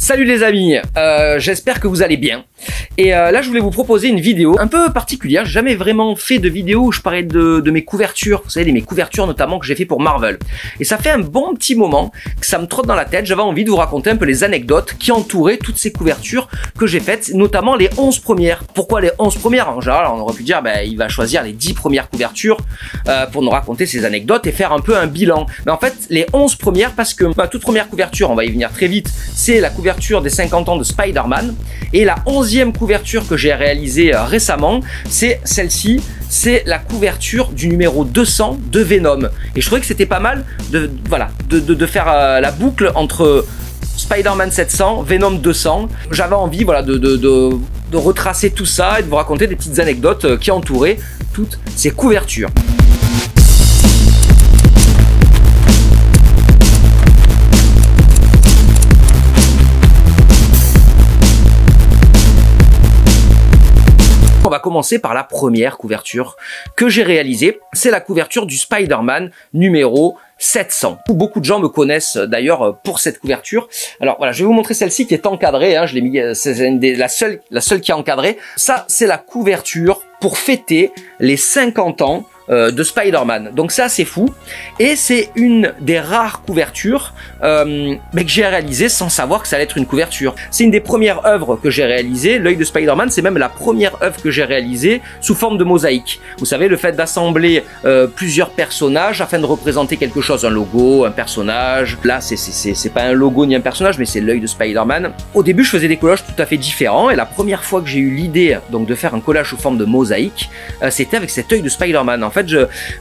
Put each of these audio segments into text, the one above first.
Salut les amis, j'espère que vous allez bien. Et là je voulais vous proposer une vidéo un peu particulière. J'ai jamais vraiment fait de vidéo où je parlais de mes couvertures, vous savez, mes couvertures notamment que j'ai fait pour Marvel. Et ça fait un bon petit moment que ça me trotte dans la tête. J'avais envie de vous raconter un peu les anecdotes qui entouraient toutes ces couvertures que j'ai faites, notamment les 11 premières. Pourquoi les 11 premières? En général, on aurait pu dire, il va choisir les 10 premières couvertures pour nous raconter ces anecdotes et faire un peu un bilan. Mais en fait, les 11 premières, parce que ma toute première couverture, on va y venir très vite, c'est la couverture des 50 ans de Spider-Man. Et la 11e couverture que j'ai réalisée récemment, c'est celle-ci. C'est la couverture du numéro 200 de Venom. Et je trouvais que c'était pas mal de faire la boucle entre Spider-Man 700, Venom 200. J'avais envie de retracer tout ça et de vous raconter des petites anecdotes qui entouraient toutes ces couvertures. On va commencer par la première couverture que j'ai réalisée. C'est la couverture du Spider-Man numéro 700. Beaucoup de gens me connaissent d'ailleurs pour cette couverture. Alors voilà, je vais vous montrer celle-ci qui est encadrée. Je l'ai mis, c'est la seule qui est encadrée. Ça, c'est la couverture pour fêter les 50 ans de Spider-Man. Donc ça, c'est fou. Et c'est une des rares couvertures que j'ai réalisées sans savoir que ça allait être une couverture. C'est une des premières œuvres que j'ai réalisées. L'œil de Spider-Man, c'est même la première œuvre que j'ai réalisée sous forme de mosaïque. Vous savez, le fait d'assembler plusieurs personnages afin de représenter quelque chose, un logo, un personnage. Là, c'est pas un logo ni un personnage, mais c'est l'œil de Spider-Man. Au début, je faisais des collages tout à fait différents. Et la première fois que j'ai eu l'idée donc de faire un collage sous forme de mosaïque, c'était avec cet œil de Spider-Man. En fait,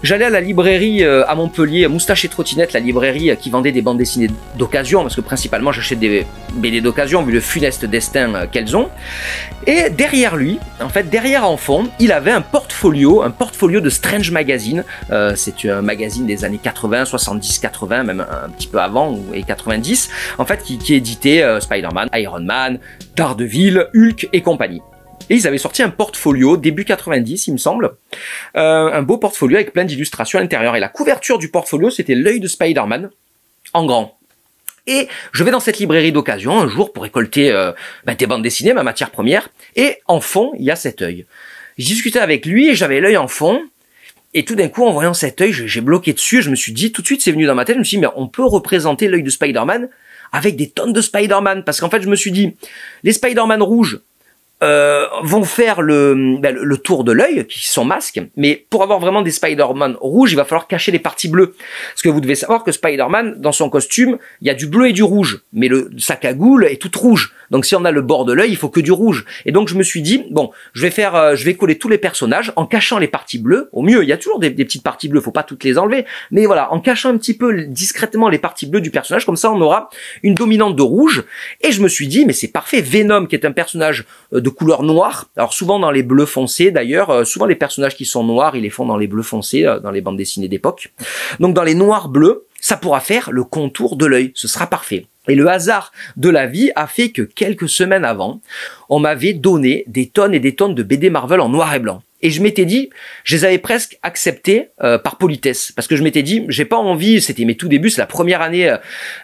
j'allais à la librairie à Montpellier, Moustache et Trottinette, la librairie qui vendait des bandes dessinées d'occasion, parce que principalement j'achète des BD d'occasion vu le funeste destin qu'elles ont. Et derrière lui, en fait, derrière en fond, il avait un portfolio de Strange Magazine. C'est un magazine des années 80, 70, 80, même un petit peu avant, et 90, en fait, qui éditait Spider-Man, Iron Man, Daredevil, Hulk et compagnie. Et ils avaient sorti un portfolio début 90, il me semble, un beau portfolio avec plein d'illustrations à l'intérieur. Et la couverture du portfolio, c'était l'œil de Spider-Man en grand. Et je vais dans cette librairie d'occasion un jour pour récolter des bandes dessinées, ma matière première. Et en fond, il y a cet œil. J'ai discuté avec lui et j'avais l'œil en fond. Et tout d'un coup, en voyant cet œil, j'ai bloqué dessus. Et je me suis dit, tout de suite, c'est venu dans ma tête. Je me suis dit, mais on peut représenter l'œil de Spider-Man avec des tonnes de Spider-Man. Parce qu'en fait, je me suis dit, les Spider-Man rouges vont faire le tour de l'œil, qui sont masques, mais pour avoir vraiment des Spider-Man rouges, il va falloir cacher les parties bleues. Parce que vous devez savoir que Spider-Man, dans son costume, il y a du bleu et du rouge, mais sa cagoule est toute rouge. Donc si on a le bord de l'œil, il faut que du rouge. Et donc je me suis dit, bon, je vais coller tous les personnages en cachant les parties bleues. Au mieux, il y a toujours des petites parties bleues, faut pas toutes les enlever, mais voilà, en cachant un petit peu discrètement les parties bleues du personnage, comme ça on aura une dominante de rouge. Et je me suis dit, mais c'est parfait, Venom, qui est un personnage de couleur noire. Alors souvent dans les bleus foncés d'ailleurs, souvent les personnages qui sont noirs, ils les font dans les bleus foncés, dans les bandes dessinées d'époque. Donc dans les noirs bleus, ça pourra faire le contour de l'œil, ce sera parfait. Et le hasard de la vie a fait que quelques semaines avant, on m'avait donné des tonnes et des tonnes de BD Marvel en noir et blanc. Et je m'étais dit, je les avais presque acceptés par politesse. Parce que je m'étais dit, j'ai pas envie, c'était mes tout débuts, c'est la première année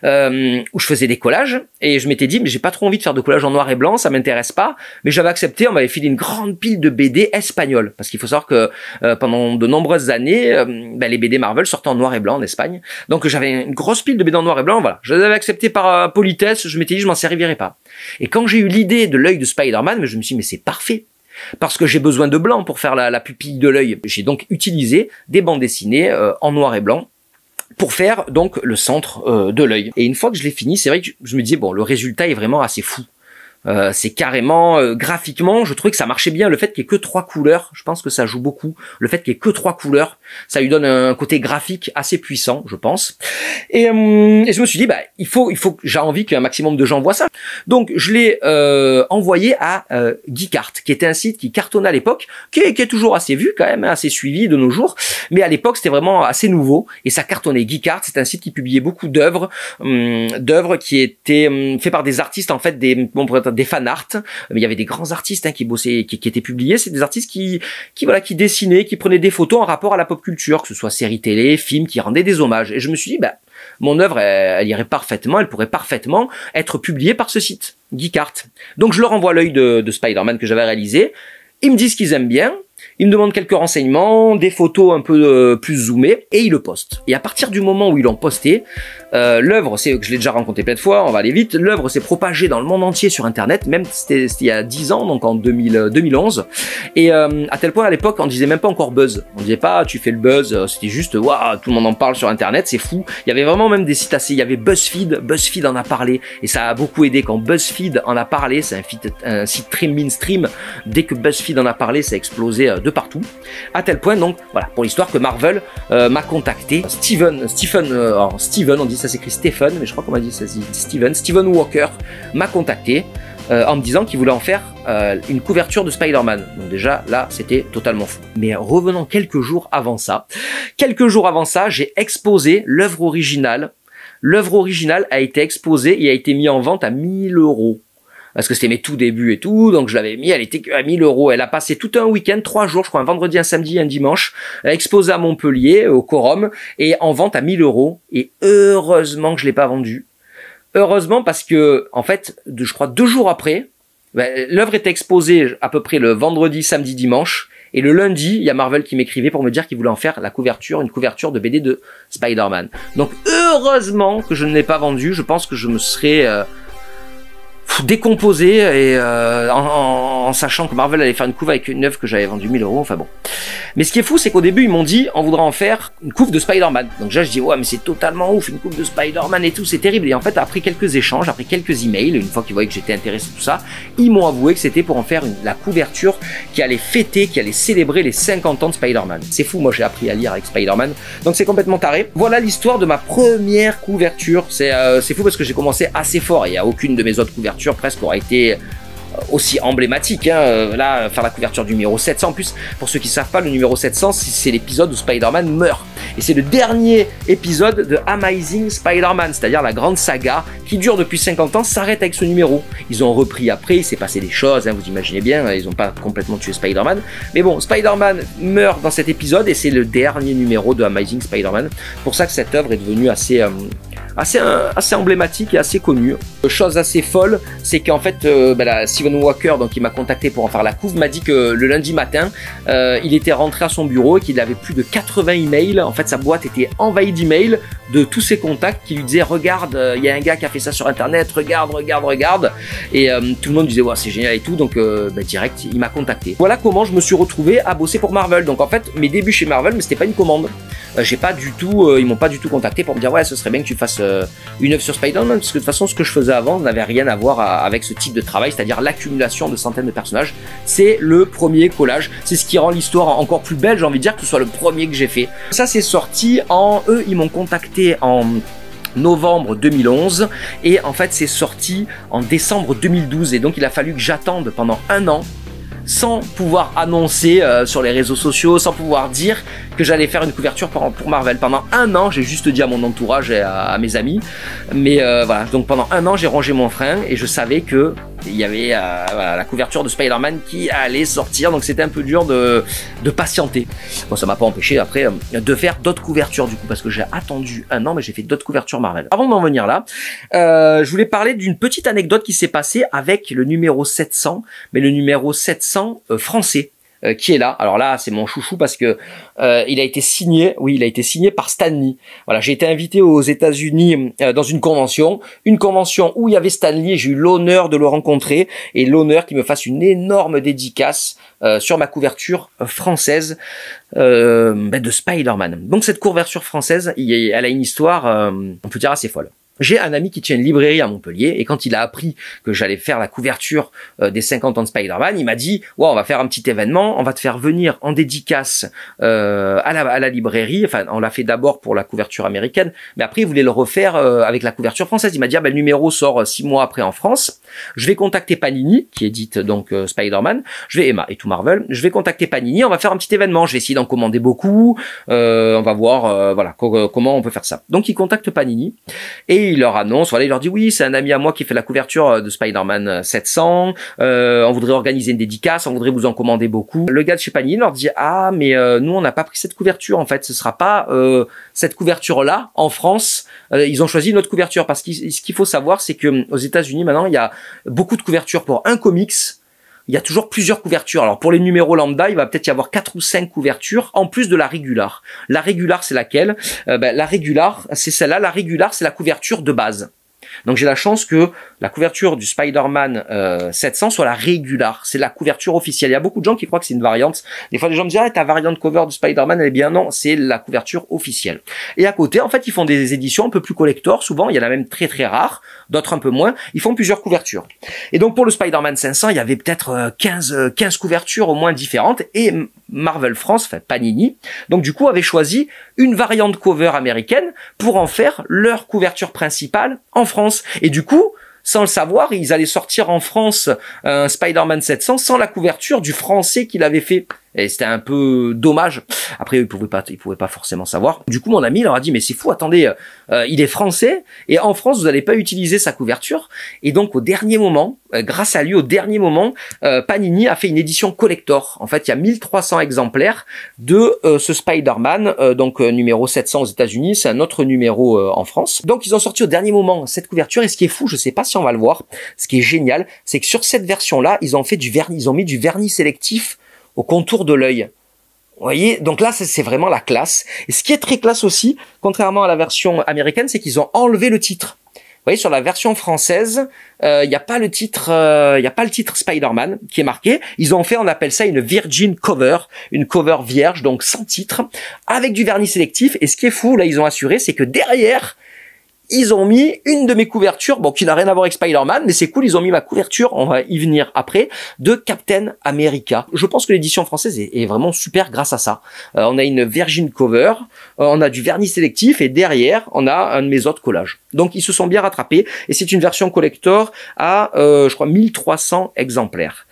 où je faisais des collages. Et je m'étais dit, mais j'ai pas trop envie de faire de collages en noir et blanc, ça m'intéresse pas. Mais j'avais accepté, on m'avait filé une grande pile de BD espagnoles. Parce qu'il faut savoir que pendant de nombreuses années, les BD Marvel sortaient en noir et blanc en Espagne. Donc j'avais une grosse pile de BD en noir et blanc, voilà. Je les avais acceptés par politesse, je m'étais dit, je m'en servirai pas. Et quand j'ai eu l'idée de l'œil de Spider-Man, je me suis dit, mais c'est parfait. Parce que j'ai besoin de blanc pour faire la pupille de l'œil. J'ai donc utilisé des bandes dessinées en noir et blanc pour faire donc le centre de l'œil. Et une fois que je l'ai fini, c'est vrai que je me disais, bon, le résultat est vraiment assez fou. C'est carrément graphiquement, je trouvais que ça marchait bien. Le fait qu'il n'y ait que 3 couleurs, je pense que ça joue beaucoup. Le fait qu'il n'y ait que 3 couleurs, ça lui donne un côté graphique assez puissant, je pense. Et je me suis dit, il faut que j'ai envie qu'un maximum de gens voient ça. Donc je l'ai envoyé à Geekart, qui était un site qui cartonnait à l'époque, qui est toujours assez vu quand même, assez suivi de nos jours. Mais à l'époque, c'était vraiment assez nouveau et ça cartonnait. Geekart, c'est un site qui publiait beaucoup d'œuvres qui étaient faites par des artistes, en fait, des fan art. Il y avait des grands artistes qui bossaient, qui étaient publiés. C'est des artistes qui dessinaient, qui prenaient des photos en rapport à la pop culture, que ce soit séries télé, films, qui rendaient des hommages. Et je me suis dit, mon œuvre, elle irait parfaitement, elle pourrait parfaitement être publiée par ce site, Geekart. Donc je leur envoie l'œil de Spider-Man que j'avais réalisé. Ils me disent qu'ils aiment bien. Ils me demandent quelques renseignements, des photos un peu plus zoomées, et ils le postent. Et à partir du moment où ils l'ont posté, l'œuvre, c'est que je l'ai déjà rencontré plein de fois, on va aller vite, l'œuvre s'est propagée dans le monde entier sur Internet, même c'était il y a 10 ans, donc en 2011, et à tel point à l'époque, on disait même pas encore buzz. On disait pas, tu fais le buzz, c'était juste, waouh, tout le monde en parle sur Internet, c'est fou. Il y avait vraiment même des sites assez, il y avait BuzzFeed en a parlé, et ça a beaucoup aidé quand BuzzFeed en a parlé, c'est un site très mainstream, dès que BuzzFeed en a parlé, ça a explosé de partout, à tel point donc voilà pour l'histoire que Marvel m'a contacté. Steven, on dit ça s'écrit Stephen, mais je crois qu'on m'a dit ça se dit Steven Walker m'a contacté en me disant qu'il voulait en faire une couverture de Spider-Man. Donc déjà là c'était totalement fou. Mais revenons quelques jours avant ça, j'ai exposé l'œuvre originale. L'œuvre originale a été exposée et a été mise en vente à 1000 €. Parce que c'était mes tout débuts et tout, donc je l'avais mis, elle était à 1000 €. Elle a passé tout un week-end, 3 jours, je crois, un vendredi, un samedi, un dimanche, exposée à Montpellier, au Quorum, et en vente à 1000 €. Et heureusement que je l'ai pas vendue. Heureusement parce que, en fait, je crois 2 jours après, l'œuvre était exposée à peu près le vendredi, samedi, dimanche, et le lundi, il y a Marvel qui m'écrivait pour me dire qu'il voulait en faire la couverture, une couverture de BD de Spider-Man. Donc heureusement que je ne l'ai pas vendue, je pense que je me serais décomposé et en sachant que Marvel allait faire une couve avec une œuvre que j'avais vendue 1000 €, enfin bon. Mais ce qui est fou, c'est qu'au début, ils m'ont dit, on voudra en faire une couve de Spider-Man. Donc là, je dis, ouais, mais c'est totalement ouf, une couve de Spider-Man et tout, c'est terrible. Et en fait, après quelques échanges, après quelques emails, une fois qu'ils voyaient que j'étais intéressé tout ça, ils m'ont avoué que c'était pour en faire la couverture qui allait fêter, qui allait célébrer les 50 ans de Spider-Man. C'est fou, moi j'ai appris à lire avec Spider-Man, donc c'est complètement taré. Voilà l'histoire de ma première couverture. C'est fou parce que j'ai commencé assez fort et il n'y a aucune de mes autres couvertures presque aurait été aussi emblématique, hein. Là, faire la couverture du numéro 700, en plus, pour ceux qui ne savent pas, le numéro 700, c'est l'épisode où Spider-Man meurt. Et c'est le dernier épisode de Amazing Spider-Man, c'est-à-dire la grande saga qui dure depuis 50 ans, s'arrête avec ce numéro. Ils ont repris après, il s'est passé des choses, hein, vous imaginez bien, ils n'ont pas complètement tué Spider-Man. Mais bon, Spider-Man meurt dans cet épisode et c'est le dernier numéro de Amazing Spider-Man. C'est pour ça que cette œuvre est devenue assez emblématique et assez connue. Chose assez folle, c'est qu'en fait, Steven Walker, donc il m'a contacté pour en faire la couve, m'a dit que le lundi matin, il était rentré à son bureau et qu'il avait plus de 80 emails. En fait, sa boîte était envahie d'emails de tous ses contacts qui lui disaient regarde, il y a un gars qui a fait ça sur internet, regarde. Et tout le monde disait ouais, c'est génial et tout, donc direct, il m'a contacté. Voilà comment je me suis retrouvé à bosser pour Marvel. Donc en fait, mes débuts chez Marvel, mais c'était pas une commande. J'ai pas du tout, ils m'ont pas du tout contacté pour me dire ouais, ce serait bien que tu fasses une œuvre sur Spider-Man, parce que de toute façon, ce que je faisais avant n'avait rien à voir avec ce type de travail, c'est-à-dire l'accumulation de centaines de personnages. C'est le premier collage, c'est ce qui rend l'histoire encore plus belle, j'ai envie de dire, que ce soit le premier que j'ai fait. Ça, c'est sorti eux, ils m'ont contacté en novembre 2011 et en fait c'est sorti en décembre 2012 et donc il a fallu que j'attende pendant 1 an sans pouvoir annoncer sur les réseaux sociaux, sans pouvoir dire que j'allais faire une couverture pour Marvel. Pendant 1 an, j'ai juste dit à mon entourage et à mes amis, mais voilà, donc pendant 1 an j'ai rangé mon frein et je savais que il y avait voilà, la couverture de Spider-Man qui allait sortir, donc c'était un peu dur de patienter. Bon, ça m'a pas empêché après de faire d'autres couvertures du coup, parce que j'ai attendu 1 an, mais j'ai fait d'autres couvertures Marvel. Avant d'en venir là, je voulais parler d'une petite anecdote qui s'est passée avec le numéro 700, mais le numéro 700 français. Qui est là. Alors là, c'est mon chouchou parce que il a été signé par Stan Lee. Voilà, j'ai été invité aux États-Unis dans une convention où il y avait Stan Lee et j'ai eu l'honneur de le rencontrer et l'honneur qu'il me fasse une énorme dédicace sur ma couverture française de Spider-Man. Donc cette couverture française, elle a une histoire, on peut dire assez folle. J'ai un ami qui tient une librairie à Montpellier et quand il a appris que j'allais faire la couverture des 50 ans de Spider-Man, il m'a dit « Ouais, on va faire un petit événement, on va te faire venir en dédicace à la librairie. » Enfin, on l'a fait d'abord pour la couverture américaine, mais après il voulait le refaire avec la couverture française. Il m'a dit « Ah ben le numéro sort 6 mois après en France. Je vais contacter Panini, qui édite donc Spider-Man, Emma et tout Marvel. Je vais contacter Panini, on va faire un petit événement. Je vais essayer d'en commander beaucoup. On va voir voilà comment on peut faire ça. » Donc il contacte Panini et et il leur annonce, voilà, il leur dit oui, c'est un ami à moi qui fait la couverture de Spider-Man 700, on voudrait organiser une dédicace, on voudrait vous en commander beaucoup. Le gars de chez Panini leur dit ah mais nous on n'a pas pris cette couverture en fait, ce sera pas cette couverture là en France. Ils ont choisi une autre couverture parce que ce qu'il faut savoir c'est que aux États-Unis maintenant il y a beaucoup de couvertures pour un comics. Il y a toujours plusieurs couvertures. Alors pour les numéros lambda, il va peut-être y avoir 4 ou 5 couvertures en plus de la régular. La régular, c'est laquelle? La régular, c'est celle-là. La régular, c'est la couverture de base. Donc j'ai la chance que la couverture du Spider-Man 700 soit la régular, c'est la couverture officielle. Il y a beaucoup de gens qui croient que c'est une variante. Des fois, les gens me disent ah ta variante cover du Spider-Man, eh bien non, c'est la couverture officielle. Et à côté, en fait, ils font des éditions un peu plus collector. Souvent, il y en a même très très rares, d'autres un peu moins. Ils font plusieurs couvertures. Et donc pour le Spider-Man 500, il y avait peut-être 15 couvertures au moins différentes. Et Marvel France, enfin Panini, donc du coup avait choisi une variante cover américaine pour en faire leur couverture principale en France. Et du coup, sans le savoir, ils allaient sortir en France un Spider-Man 700 sans la couverture du français qu'il avait fait. Et c'était un peu dommage. Après, ils pouvaient pas forcément savoir. Du coup, mon ami leur a dit, mais c'est fou, attendez, il est français, et en France, vous n'allez pas utiliser sa couverture. Et donc, au dernier moment, grâce à lui, au dernier moment, Panini a fait une édition collector. En fait, il y a 1300 exemplaires de ce Spider-Man, donc numéro 700 aux États-Unis, c'est un autre numéro en France. Donc, ils ont sorti au dernier moment cette couverture, et ce qui est fou, je sais pas si on va le voir, ce qui est génial, c'est que sur cette version-là, ils ont mis du vernis sélectif au contour de l'œil. Vous voyez, donc là, c'est vraiment la classe. Et ce qui est très classe aussi, contrairement à la version américaine, c'est qu'ils ont enlevé le titre. Vous voyez, sur la version française, il n'y a pas le titre, Spider-Man qui est marqué. Ils ont fait, on appelle ça une virgin cover, une cover vierge, donc sans titre, avec du vernis sélectif. Et ce qui est fou, là, ils ont assuré, c'est que derrière, ils ont mis une de mes couvertures, bon, qui n'a rien à voir avec Spider-Man, mais c'est cool, ils ont mis ma couverture, on va y venir après, de Captain America. Je pense que l'édition française est vraiment super grâce à ça. On a une virgin cover, on a du vernis sélectif, et derrière, on a un de mes autres collages. Donc, ils se sont bien rattrapés, et c'est une version collector à, je crois, 1300 exemplaires.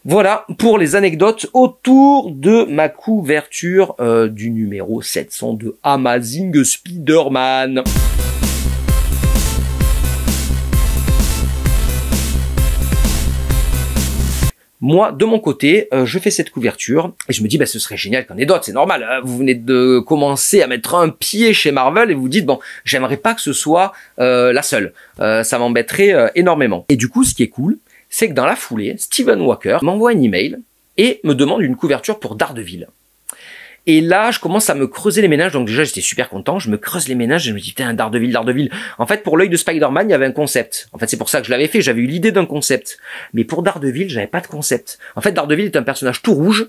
Voilà pour les anecdotes autour de ma couverture du numéro 700 de Amazing Spider-Man. Moi, de mon côté, je fais cette couverture et je me dis, ce serait génial qu'il y en ait d'autres, c'est normal. Hein, vous venez de commencer à mettre un pied chez Marvel et vous dites, bon, j'aimerais pas que ce soit la seule. Ça m'embêterait énormément. Et du coup, ce qui est cool, c'est que dans la foulée, Steven Walker m'envoie un email et me demande une couverture pour Daredevil. Et là, je commence à me creuser les méninges. Donc déjà, j'étais super content. Je me creuse les méninges et je me dis, putain, Daredevil. En fait, pour l'œil de Spider-Man, il y avait un concept. En fait, c'est pour ça que je l'avais fait. J'avais eu l'idée d'un concept. Mais pour Daredevil, j'avais pas de concept. En fait, Daredevil est un personnage tout rouge.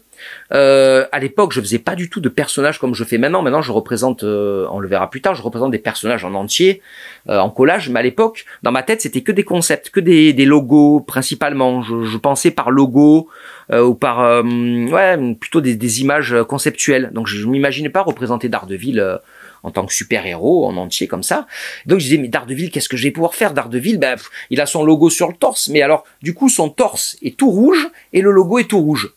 À l'époque, je faisais pas du tout de personnages comme je fais maintenant. Maintenant, je représente, on le verra plus tard, je représente des personnages en entier, en collage. Mais à l'époque, dans ma tête, c'était que des concepts, que des logos principalement. Je pensais par logo ou par, plutôt des images conceptuelles. Donc je m'imaginais pas représenter Daredevil en tant que super-héros en entier comme ça. Donc je disais, mais Daredevil, qu'est-ce que je vais pouvoir faire? Daredevil, il a son logo sur le torse, mais alors du coup son torse est tout rouge et le logo est tout rouge.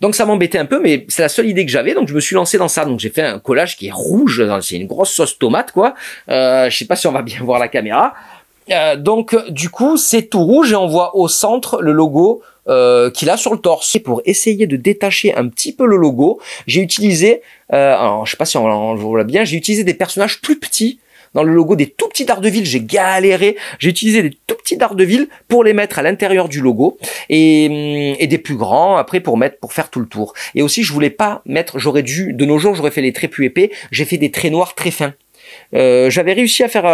Donc ça m'embêtait un peu, mais c'est la seule idée que j'avais, donc je me suis lancé dans ça. Donc j'ai fait un collage qui est rouge, c'est une grosse sauce tomate quoi. Je sais pas si on va bien voir la caméra. Donc du coup c'est tout rouge et on voit au centre le logo qu'il a sur le torse. Et pour essayer de détacher un petit peu le logo, j'ai utilisé, alors je sais pas si on le voit bien, j'ai utilisé des personnages plus petits. Dans le logo, des tout petits Daredevil, j'ai galéré. J'ai utilisé des tout petits Daredevil pour les mettre à l'intérieur du logo et des plus grands après pour faire tout le tour. Et aussi, je voulais pas mettre, de nos jours, j'aurais fait les traits plus épais. J'ai fait des traits noirs très fins. J'avais réussi à faire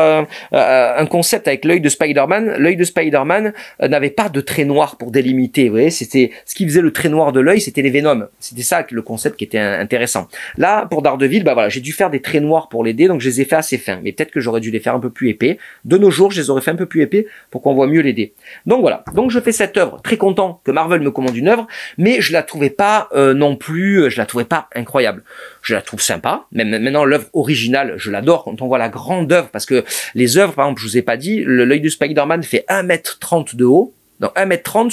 un concept avec l'œil de Spider-Man. L'œil de Spider-Man n'avait pas de trait noir pour délimiter. Vous voyez, c'était ce qui faisait le trait noir de l'œil, c'était les Venom. C'était ça le concept qui était intéressant. Là, pour Daredevil, voilà, j'ai dû faire des traits noirs pour l'aider, donc je les ai fait assez fins. Mais peut-être que j'aurais dû les faire un peu plus épais. De nos jours, je les aurais fait un peu plus épais pour qu'on voit mieux l'aider. Donc voilà. Donc je fais cette œuvre. Très content que Marvel me commande une œuvre, mais je la trouvais pas non plus. Je la trouvais pas incroyable. Je la trouve sympa. Même maintenant, l'œuvre originale, je l'adore. Quand on voit la grande œuvre, parce que les œuvres, par exemple, je vous ai pas dit, l'œil de Spider-Man fait 1,30 m de haut, Donc 1m30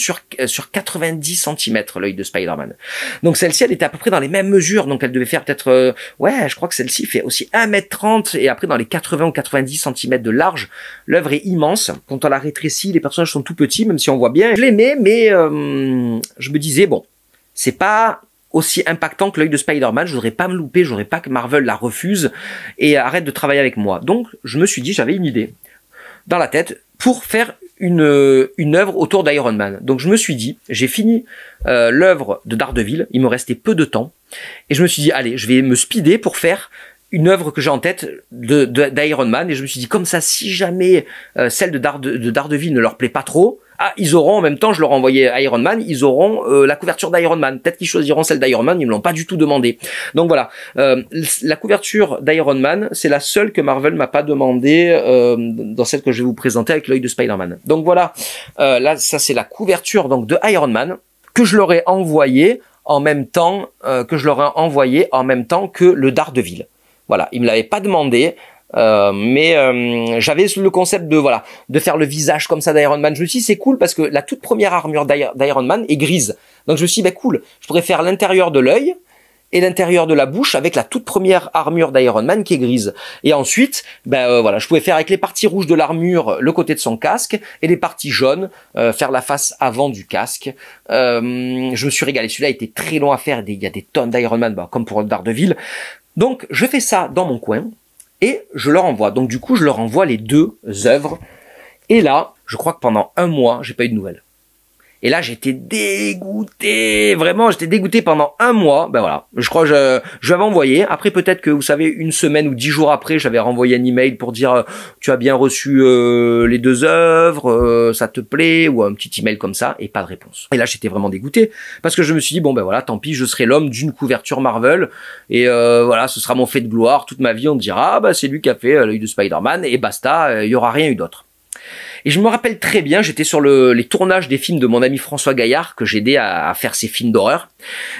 sur 90 cm, l'œil de Spider-Man. Donc celle-ci, elle était à peu près dans les mêmes mesures, donc elle devait faire peut-être... ouais, je crois que celle-ci fait aussi 1m30, et après dans les 80 ou 90 cm de large, l'œuvre est immense. Quand on la rétrécit, les personnages sont tout petits, même si on voit bien. Je l'aimais, mais je me disais, bon, c'est pas aussi impactant que l'œil de Spider-Man, je voudrais pas me louper, je voudrais pas que Marvel la refuse et arrête de travailler avec moi. Donc je me suis dit, j'avais une idée dans la tête pour faire une œuvre autour d'Iron Man. Donc je me suis dit, j'ai fini l'œuvre de Daredevil, il me restait peu de temps, et je me suis dit, allez, je vais me speeder pour faire une œuvre que j'ai en tête d'Iron Man, et je me suis dit, comme ça, si jamais celle de Daredevil ne leur plaît pas trop, ah, ils auront, en même temps, je leur ai envoyé Iron Man, ils auront la couverture d'Iron Man. Peut-être qu'ils choisiront celle d'Iron Man, ils me l'ont pas du tout demandé. Donc voilà, la couverture d'Iron Man, c'est la seule que Marvel m'a pas demandé dans celle que je vais vous présenter avec l'œil de Spider-Man. Donc voilà, là, ça c'est la couverture donc de Iron Man que je leur ai envoyé en même temps que le Daredevil. Voilà, ils me l'avaient pas demandé. Mais j'avais le concept de faire le visage comme ça d'Iron Man. Je me suis dit c'est cool parce que la toute première armure d'Iron Man est grise. Donc je me suis dit cool, je pourrais faire l'intérieur de l'œil et l'intérieur de la bouche avec la toute première armure d'Iron Man qui est grise. Et ensuite, voilà, je pouvais faire avec les parties rouges de l'armure le côté de son casque et les parties jaunes faire la face avant du casque. Je me suis régalé. Celui-là était très long à faire. Il y a des tonnes d'Iron Man, comme pour Daredevil. Donc je fais ça dans mon coin. Et je leur envoie. Donc du coup, je leur envoie les deux œuvres. Et là, je crois que pendant un mois, j'ai pas eu de nouvelles. Et là, j'étais dégoûté. Vraiment, j'étais dégoûté pendant un mois. Ben voilà. Je crois que je l'avais envoyé. Après, peut-être que, vous savez, une semaine ou 10 jours après, j'avais renvoyé un email pour dire tu as bien reçu les deux œuvres, ça te plaît, ou un petit email comme ça, et pas de réponse. Et là, j'étais vraiment dégoûté. Parce que je me suis dit, bon ben voilà, tant pis, je serai l'homme d'une couverture Marvel. Et voilà, ce sera mon fait de gloire. Toute ma vie, on dira, c'est lui qui a fait l'œil de Spider-Man, et basta, il y aura rien eu d'autre. Et je me rappelle très bien, j'étais sur les tournages des films de mon ami François Gaillard, que j'aidais à faire ses films d'horreur.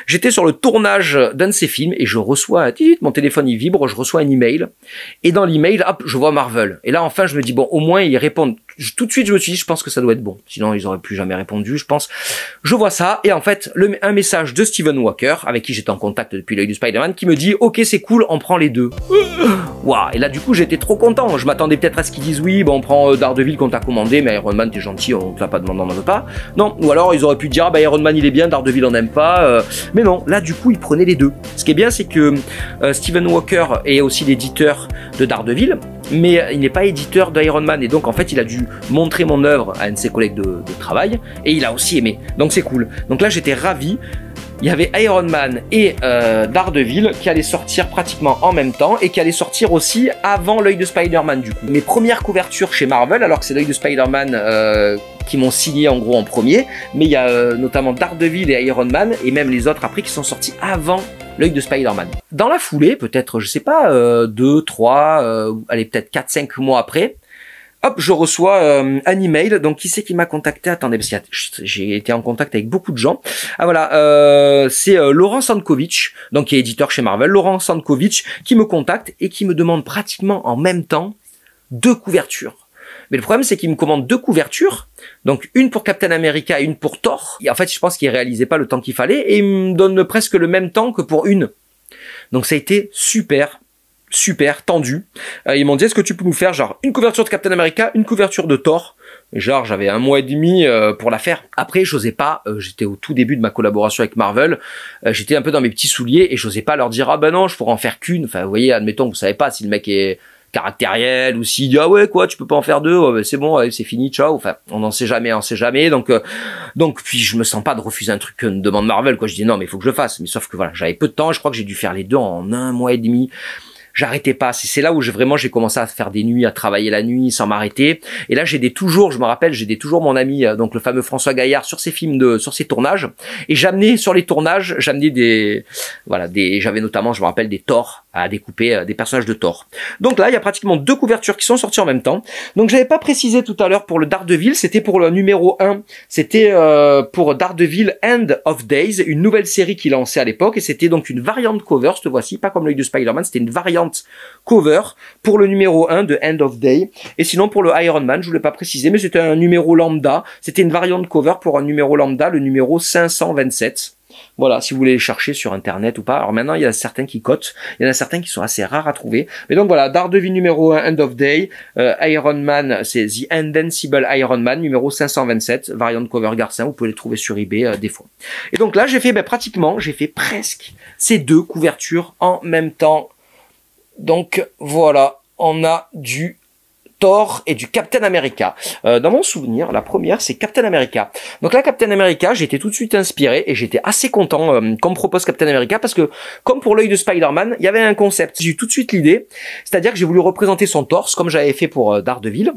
J'étais sur le tournage d'un de ses films, et je reçois, mon téléphone il vibre, je reçois un email, et dans l'email, hop, je vois Marvel. Et là, enfin, je me dis, bon, au moins, ils répondent. Tout de suite, je me suis dit, je pense que ça doit être bon. Sinon, ils auraient plus jamais répondu, je pense. Je vois ça, et en fait, un message de Steven Walker, avec qui j'étais en contact depuis l'œil du Spider-Man, qui me dit, ok, c'est cool, on prend les deux. Waouh. Et là, du coup, j'étais trop content. Je m'attendais peut-être à ce qu'ils disent, oui, on prend Daredevil qu'on t'a commandé, mais Iron Man, t'es gentil, on te l'a pas demandé, on n'en veut pas. Non. Ou alors, ils auraient pu dire, Iron Man, il est bien, Daredevil, on n'aime pas. Mais non, là, du coup, ils prenaient les deux. Ce qui est bien, c'est que Steven Walker est aussi l'éditeur de Daredevil, mais il n'est pas éditeur d'Iron Man, et donc en fait il a dû montrer mon œuvre à un de ses collègues de travail, et il a aussi aimé, donc c'est cool. Donc là j'étais ravi. Il y avait Iron Man et Daredevil qui allaient sortir pratiquement en même temps, et qui allaient sortir aussi avant l'œil de Spider-Man du coup. Mes premières couvertures chez Marvel, alors que c'est l'œil de Spider-Man qui m'ont signé en gros en premier, mais il y a notamment Daredevil et Iron Man, et même les autres après qui sont sortis avant l'œil de Spider-Man. Dans la foulée, peut-être, je sais pas, 2, 3, allez, peut-être 4, 5 mois après, hop, je reçois un email. Donc, qui c'est qui m'a contacté? Attendez, parce que j'ai été en contact avec beaucoup de gens. Ah voilà, c'est Laurent Sankovic, donc qui est éditeur chez Marvel. Laurent Sankovic qui me contacte et qui me demande pratiquement en même temps 2 couvertures. Mais le problème, c'est qu'il me commande 2 couvertures, donc une pour Captain America et une pour Thor. Et en fait, je pense qu'il réalisait pas le temps qu'il fallait, et il me donne presque le même temps que pour une. Donc ça a été super tendu. Ils m'ont dit, est-ce que tu peux nous faire genre une couverture de Captain America, une couverture de Thor? Et genre, j'avais 1 mois et demi pour la faire. Après, j'osais pas, j'étais au tout début de ma collaboration avec Marvel, j'étais un peu dans mes petits souliers, et j'osais pas leur dire, ah ben non, je pourrais en faire qu'une. Enfin, vous voyez, admettons que vous savez pas si le mec est caractériel, ou s'il dit ah ouais quoi, tu peux pas en faire 2, ouais, c'est bon, ouais, c'est fini, ciao. Enfin, on n'en sait jamais, donc puis je me sens pas de refuser un truc que me demande Marvel, quoi. Je dis non, mais il faut que je le fasse. Mais sauf que voilà, j'avais peu de temps, je crois que j'ai dû faire les 2 en 1 mois et demi. J'arrêtais pas. C'est là où j'ai commencé à faire des nuits, à travailler la nuit sans m'arrêter. Et là, je me rappelle, j'aidais toujours mon ami, donc le fameux François Gaillard, sur ses films sur ses tournages. Et j'amenais sur les tournages, j'avais notamment, je me rappelle, des Thor à découper, des personnages de Thor. Donc là, il y a pratiquement 2 couvertures qui sont sorties en même temps. Donc j'avais pas précisé tout à l'heure pour le Daredevil, c'était pour le numéro 1, c'était pour Daredevil End of Days, une nouvelle série qu'il lançait à l'époque, et c'était donc une variante cover, cette fois-ci, pas comme l'œil de Spider-Man, c'était une variante variant cover pour le numéro 1 de End of Day. Et sinon pour le Iron Man, je voulais pas préciser, mais c'était un numéro lambda. C'était une variante cover pour un numéro lambda, le numéro 527. Voilà, si vous voulez les chercher sur internet ou pas. Alors maintenant, il y a certains qui cotent, il y en a certains qui sont assez rares à trouver. Mais donc voilà, Daredevil numéro 1, End of Day, Iron Man, c'est The Invincible Iron Man, numéro 527, variant cover Garcin, vous pouvez les trouver sur eBay des fois. Et donc là, j'ai fait pratiquement, j'ai fait presque ces deux couvertures en même temps. Donc voilà, on a du Thor et du Captain America. Dans mon souvenir, la première, c'est Captain America. Donc là, Captain America, j'ai été tout de suite inspiré et j'étais assez content qu'on me propose Captain America parce que, comme pour l'œil de Spider-Man, il y avait un concept. J'ai eu tout de suite l'idée, c'est-à-dire que j'ai voulu représenter son torse, comme j'avais fait pour Daredevil.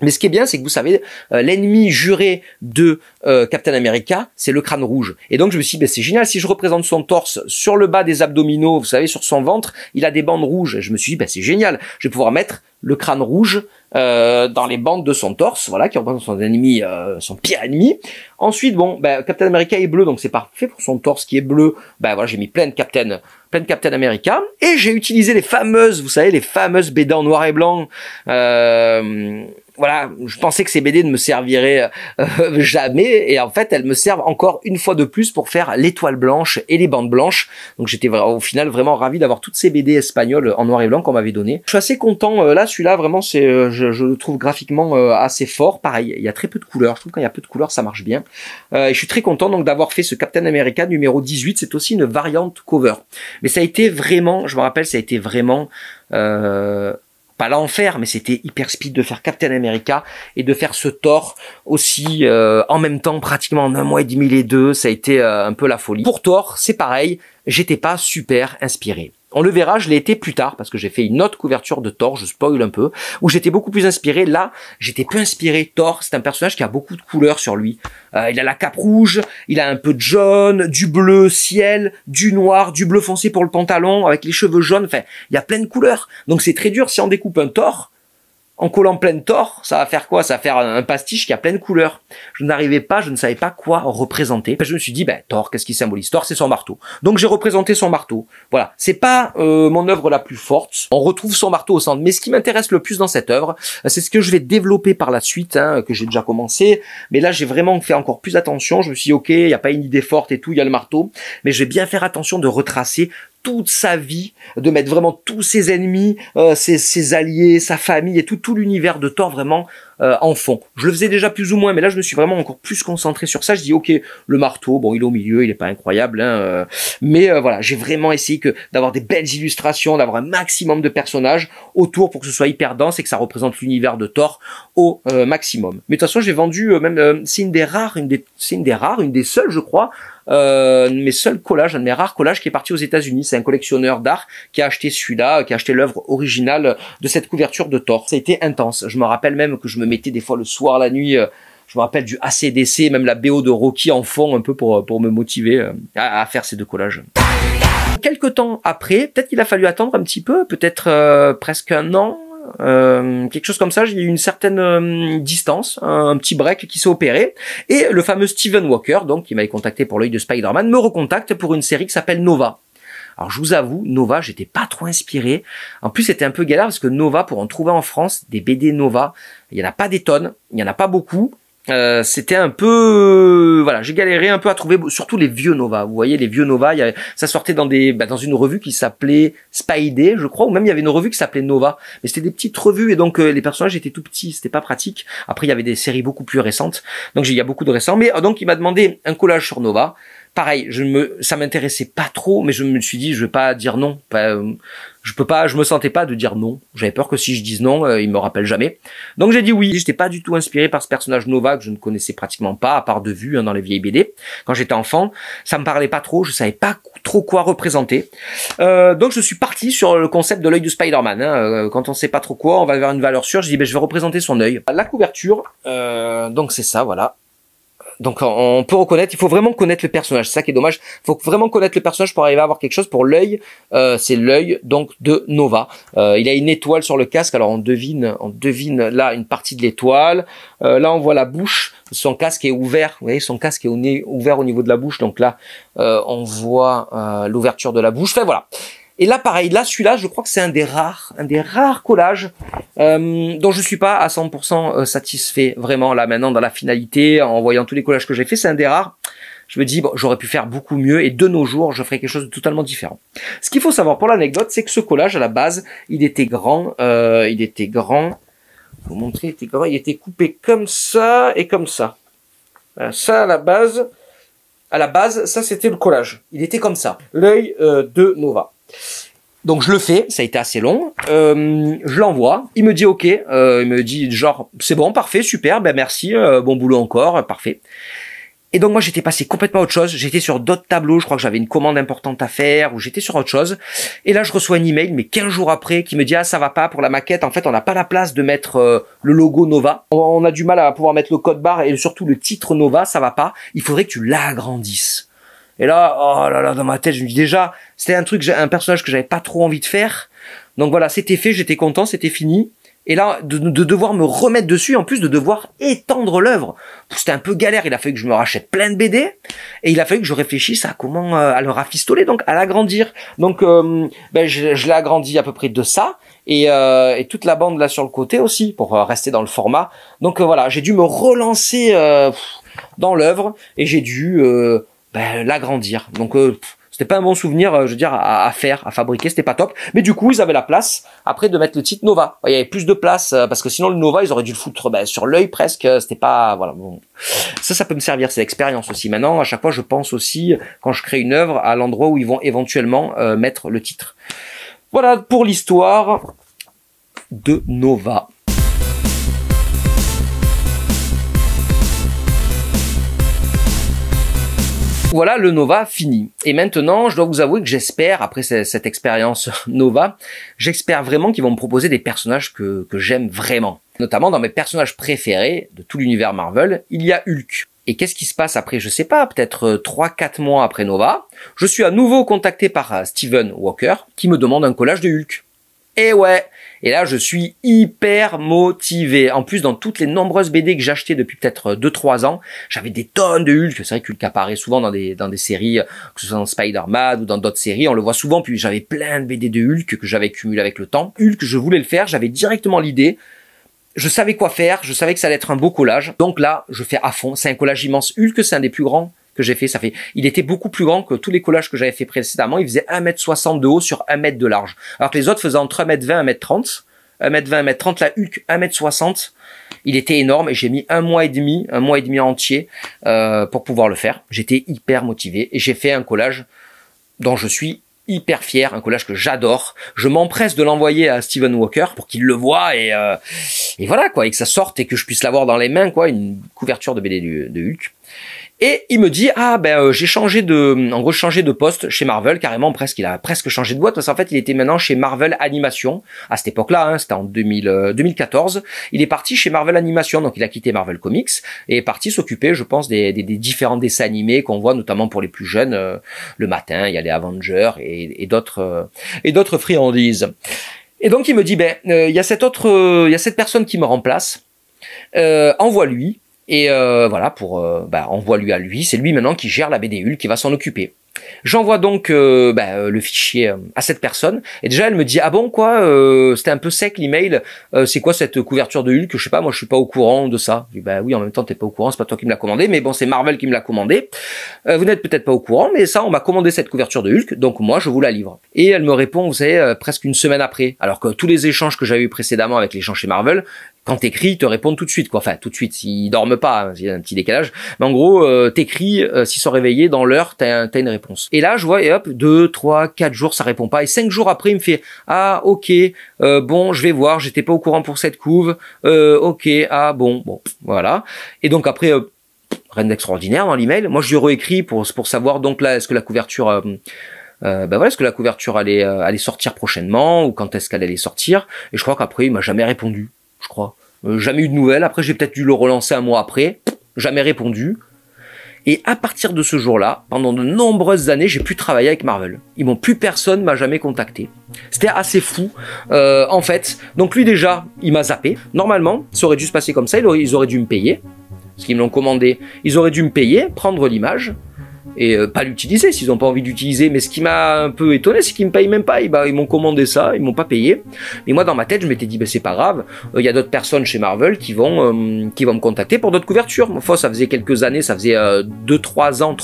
Mais ce qui est bien, c'est que vous savez, l'ennemi juré de Captain America, c'est le crâne rouge. Et donc je me suis dit, ben, c'est génial, si je représente son torse sur le bas des abdominaux, vous savez, sur son ventre, il a des bandes rouges. Et je me suis dit, ben, c'est génial, je vais pouvoir mettre le crâne rouge dans les bandes de son torse, voilà, qui représente son ennemi, son pire ennemi. Ensuite, bon, ben, Captain America est bleu, donc c'est parfait pour son torse qui est bleu. Ben voilà, j'ai mis plein de Captain America, et j'ai utilisé les fameuses, vous savez, les fameuses BD en noir et blanc. Voilà, je pensais que ces BD ne me serviraient jamais, et en fait, elles me servent encore une fois de plus pour faire l'étoile blanche et les bandes blanches. Donc j'étais au final vraiment ravi d'avoir toutes ces BD espagnoles en noir et blanc qu'on m'avait donné. Je suis assez content, là, celui-là, vraiment, c'est, je le trouve graphiquement assez fort. Pareil, il y a très peu de couleurs, je trouve que quand il y a peu de couleurs, ça marche bien. Et je suis très content donc d'avoir fait ce Captain America numéro 18, c'est aussi une variante cover. Mais ça a été vraiment, je me rappelle, ça a été vraiment... pas l'enfer, mais c'était hyper speed de faire Captain America et de faire ce Thor aussi en même temps, pratiquement en 1 mois et demi les deux. Ça a été un peu la folie. Pour Thor, c'est pareil, j'étais pas super inspiré. On le verra, je l'ai été plus tard parce que j'ai fait une autre couverture de Thor, je spoil un peu, où j'étais beaucoup plus inspiré. Là, j'étais peu inspiré. Thor, c'est un personnage qui a beaucoup de couleurs sur lui. Il a la cape rouge, il a un peu de jaune, du bleu ciel, du noir, du bleu foncé pour le pantalon, avec les cheveux jaunes. Enfin, il y a plein de couleurs. Donc c'est très dur si on découpe un Thor. En collant plein de Thor, ça va faire quoi? Ça va faire un pastiche qui a plein de couleurs. Je n'arrivais pas, je ne savais pas quoi représenter. Je me suis dit, ben, Thor, qu'est-ce qui symbolise? Thor, c'est son marteau. Donc j'ai représenté son marteau. Voilà. C'est pas mon œuvre la plus forte. On retrouve son marteau au centre. Mais ce qui m'intéresse le plus dans cette œuvre, c'est ce que je vais développer par la suite, hein, que j'ai déjà commencé. Mais là, j'ai vraiment fait encore plus attention. Je me suis dit, ok, il n'y a pas une idée forte et tout, il y a le marteau. Mais je vais bien faire attention de retracer toute sa vie, de mettre vraiment tous ses ennemis, ses alliés, sa famille et tout l'univers de Thor vraiment en fond. Je le faisais déjà plus ou moins, mais là je me suis vraiment encore plus concentré sur ça. Je dis ok, le marteau, bon il est au milieu, il est pas incroyable, hein, mais voilà, j'ai vraiment essayé d'avoir des belles illustrations, d'avoir un maximum de personnages autour pour que ce soit hyper dense et que ça représente l'univers de Thor au maximum. Mais de toute façon j'ai vendu c'est une des seules je crois, mes seuls collages, un de mes rares collages qui est parti aux États-Unis. C'est un collectionneur d'art qui a acheté celui-là, qui a acheté l'œuvre originale de cette couverture de Thor. Ça a été intense. Je me rappelle même que je me mettais des fois le soir, la nuit, je me rappelle du AC/DC, même la BO de Rocky en fond, un peu pour me motiver à faire ces deux collages. Quelques temps après, peut-être qu'il a fallu attendre un petit peu, peut-être presque 1 an, quelque chose comme ça, il y a eu une certaine distance, un petit break qui s'est opéré, et le fameux Steven Walker, donc qui m'avait contacté pour l'œil de Spider-Man, me recontacte pour une série qui s'appelle Nova. Alors je vous avoue, Nova, j'étais pas trop inspiré. En plus, c'était un peu galère parce que Nova, pour en trouver en France, des BD Nova, il y en a pas des tonnes, il y en a pas beaucoup. C'était un peu, voilà, j'ai galéré un peu à trouver, surtout les vieux Nova. Vous voyez, les vieux Nova, ça sortait dans dans une revue qui s'appelait Spidey, je crois, ou même il y avait une revue qui s'appelait Nova. Mais c'était des petites revues et donc les personnages étaient tout petits, c'était pas pratique. Après, il y avait des séries beaucoup plus récentes, donc il y a beaucoup de récents. Mais donc il m'a demandé un collage sur Nova. Pareil, ça m'intéressait pas trop, mais je me suis dit, je vais pas dire non. Je me sentais pas de dire non. J'avais peur que si je dise non, il me rappelle jamais. Donc j'ai dit oui. J'étais pas du tout inspiré par ce personnage Nova que je ne connaissais pratiquement pas, à part de vue, hein, dans les vieilles BD. Quand j'étais enfant, ça me parlait pas trop, je savais pas trop quoi représenter. Donc je suis parti sur le concept de l'œil de Spider-Man. Hein. Quand on sait pas trop quoi, on va vers une valeur sûre. Je dis, ben, je vais représenter son œil. La couverture, donc c'est ça, voilà. Donc on peut reconnaître, il faut vraiment connaître le personnage, c'est ça qui est dommage, il faut vraiment connaître le personnage pour arriver à avoir quelque chose. Pour l'œil, c'est l'œil donc de Nova. Il a une étoile sur le casque, alors on devine là une partie de l'étoile. Là on voit la bouche, son casque est ouvert, vous voyez son casque est ouvert au niveau de la bouche, donc là on voit l'ouverture de la bouche. Enfin voilà. Et là, pareil, là, celui-là, je crois que c'est un des rares collages dont je suis pas à 100% satisfait, vraiment, là, maintenant, dans la finalité, en voyant tous les collages que j'ai fait, c'est un des rares. Je me dis, bon, j'aurais pu faire beaucoup mieux, et de nos jours, je ferais quelque chose de totalement différent. Ce qu'il faut savoir pour l'anecdote, c'est que ce collage, à la base, il était grand, je vais vous montrer, il était grand, il était coupé comme ça et comme ça. Voilà, ça, à la base, ça, c'était le collage. Il était comme ça. L'œil de Nova. Donc je le fais, ça a été assez long, je l'envoie, il me dit ok, il me dit genre c'est bon, parfait, super, ben merci, bon boulot encore, parfait. Et donc moi j'étais passé complètement à autre chose, j'étais sur d'autres tableaux, je crois que j'avais une commande importante à faire, ou j'étais sur autre chose, et là je reçois un email, mais 15 jours après, qui me dit ah ça va pas pour la maquette, en fait on n'a pas la place de mettre le logo Nova, on a du mal à pouvoir mettre le code barre, et surtout le titre Nova, ça va pas, il faudrait que tu l'agrandisses. Et là, oh là là, dans ma tête, je me dis déjà, c'était un personnage que j'avais pas trop envie de faire. Donc voilà, c'était fait, j'étais content, c'était fini. Et là, de devoir me remettre dessus, en plus de devoir étendre l'œuvre. C'était un peu galère, il a fallu que je me rachète plein de BD, et il a fallu que je réfléchisse à comment à le rafistoler, donc à l'agrandir. Donc ben, je l'ai agrandi à peu près de ça, et toute la bande là sur le côté aussi, pour rester dans le format. Donc voilà, j'ai dû me relancer dans l'œuvre, et j'ai dû... l'agrandir. Donc c'était pas un bon souvenir, je veux dire, à fabriquer, c'était pas top. Mais du coup, ils avaient la place après de mettre le titre Nova. Il y avait plus de place parce que sinon le Nova, ils auraient dû le foutre sur l'œil presque. C'était pas, voilà. Bon. Ça peut me servir, c'est l'expérience aussi. Maintenant, à chaque fois, je pense aussi quand je crée une œuvre à l'endroit où ils vont éventuellement mettre le titre. Voilà pour l'histoire de Nova. Voilà le Nova fini. Et maintenant, je dois vous avouer que j'espère, après cette expérience Nova, j'espère vraiment qu'ils vont me proposer des personnages que j'aime vraiment. Notamment dans mes personnages préférés de tout l'univers Marvel, il y a Hulk. Et qu'est-ce qui se passe après? Je sais pas, peut-être 3-4 mois après Nova, je suis à nouveau contacté par Steven Walker qui me demande un collage de Hulk. Et ouais, et là je suis hyper motivé. En plus, dans toutes les nombreuses BD que j'achetais depuis peut-être 2-3 ans, j'avais des tonnes de Hulk. C'est vrai que Hulk apparaît souvent dans des séries, que ce soit dans Spider-Man ou dans d'autres séries, on le voit souvent. Puis j'avais plein de BD de Hulk que j'avais cumulé avec le temps. Hulk, je voulais le faire, j'avais directement l'idée. Je savais quoi faire, je savais que ça allait être un beau collage. Donc là, je fais à fond. C'est un collage immense. Hulk, c'est un des plus grands que j'ai fait. Il était beaucoup plus grand que tous les collages que j'avais fait précédemment. Il faisait 1m60 de haut sur 1 m de large. Alors que les autres faisaient entre 1m20 et 1m30. 1m20, 1m30. La Hulk, 1m60. Il était énorme et j'ai mis un mois et demi entier pour pouvoir le faire. J'étais hyper motivé et j'ai fait un collage dont je suis hyper fier, un collage que j'adore. Je m'empresse de l'envoyer à Steven Walker pour qu'il le voie et voilà quoi, et que ça sorte et que je puisse l'avoir dans les mains quoi, une couverture de BD de Hulk. Et il me dit j'ai changé de poste chez Marvel carrément, presque. Il a presque changé de boîte parce qu'en fait il était maintenant chez Marvel Animation à cette époque-là, hein, c'était en 2014. Il est parti chez Marvel Animation, donc il a quitté Marvel Comics et est parti s'occuper, je pense, des différents dessins animés qu'on voit notamment pour les plus jeunes. Le matin, il y a les Avengers et d'autres friandises. Et donc il me dit il y a cette personne qui me remplace, envoie-lui. Et voilà, envoie-lui à lui, c'est lui maintenant qui gère la BD Hulk, qui va s'en occuper. J'envoie donc le fichier à cette personne, et déjà elle me dit ah bon quoi, c'était un peu sec l'email, c'est quoi cette couverture de Hulk, je sais pas, moi je suis pas au courant de ça. Je dis oui, en même temps t'es pas au courant, c'est pas toi qui me l'a commandé, mais bon c'est Marvel qui me l'a commandé. Vous n'êtes peut-être pas au courant, mais ça on m'a commandé cette couverture de Hulk, donc moi je vous la livre. Et elle me répond, vous savez, presque une semaine après, alors que tous les échanges que j'avais eu précédemment avec les gens chez Marvel, quand t'écris, ils te répondent tout de suite, quoi. Enfin, tout de suite, s'ils dorment pas, hein, il y a un petit décalage. Mais en gros, t'écris, s'ils sont réveillés, dans l'heure, t'as une réponse. Et là, je vois, et hop, 2, 3, 4 jours, ça répond pas. Et 5 jours après, il me fait, ah, ok, bon, je vais voir, j'étais pas au courant pour cette couve, ok, ah, bon, voilà. Et donc après, rien d'extraordinaire dans l'email. Moi, je lui réécris pour savoir, donc là, est-ce que la couverture, est-ce que la couverture allait sortir prochainement, ou quand est-ce qu'elle allait sortir. Et je crois qu'après, il m'a jamais répondu. Je crois. Jamais eu de nouvelles. Après, j'ai peut-être dû le relancer un mois après. Jamais répondu. Et à partir de ce jour-là, pendant de nombreuses années, j'ai pu travailler avec Marvel. Plus personne m'a jamais contacté. C'était assez fou, en fait. Donc lui déjà, il m'a zappé. Normalement, ça aurait dû se passer comme ça. Ils auraient dû me payer. Parce qu'ils me l'ont commandé. Ils auraient dû me payer, prendre l'image. et pas l'utiliser s'ils n'ont pas envie d'utiliser. Mais ce qui m'a un peu étonné, c'est qu'ils me payent même pas. Ils m'ont commandé ça, ils m'ont pas payé. Mais moi, dans ma tête, je m'étais dit, c'est pas grave. Il y a d'autres personnes chez Marvel qui vont me contacter pour d'autres couvertures. Enfin, ça faisait quelques années, ça faisait 3 ans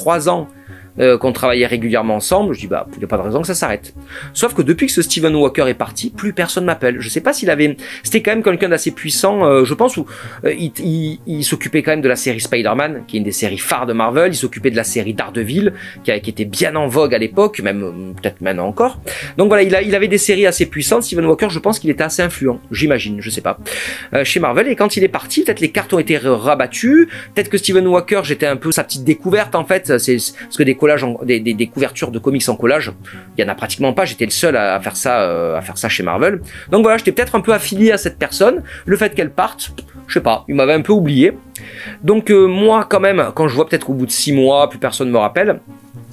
qu'on travaillait régulièrement ensemble. Je dis il n'y a pas de raison que ça s'arrête. Sauf que depuis que ce Stephen Walker est parti, plus personne m'appelle. Je sais pas s'il avait, c'était quand même quelqu'un d'assez puissant, je pense, où il s'occupait quand même de la série Spider-Man, qui est une des séries phares de Marvel. Il s'occupait de la série Daredevil, qui était bien en vogue à l'époque, même peut-être maintenant encore. Donc voilà, il avait des séries assez puissantes. Stephen Walker, je pense qu'il était assez influent, j'imagine, je sais pas, chez Marvel. Et quand il est parti, peut-être les cartes ont été rabattues. Peut-être que Stephen Walker, j'étais un peu sa petite découverte en fait. C'est parce que des couvertures de comics en collage, il y en a pratiquement pas. J'étais le seul à faire ça chez Marvel. Donc voilà, j'étais peut-être un peu affilié à cette personne. Le fait qu'elle parte, je sais pas, il m'avait un peu oublié. Donc moi quand même, quand je vois peut-être au bout de 6 mois, plus personne me rappelle,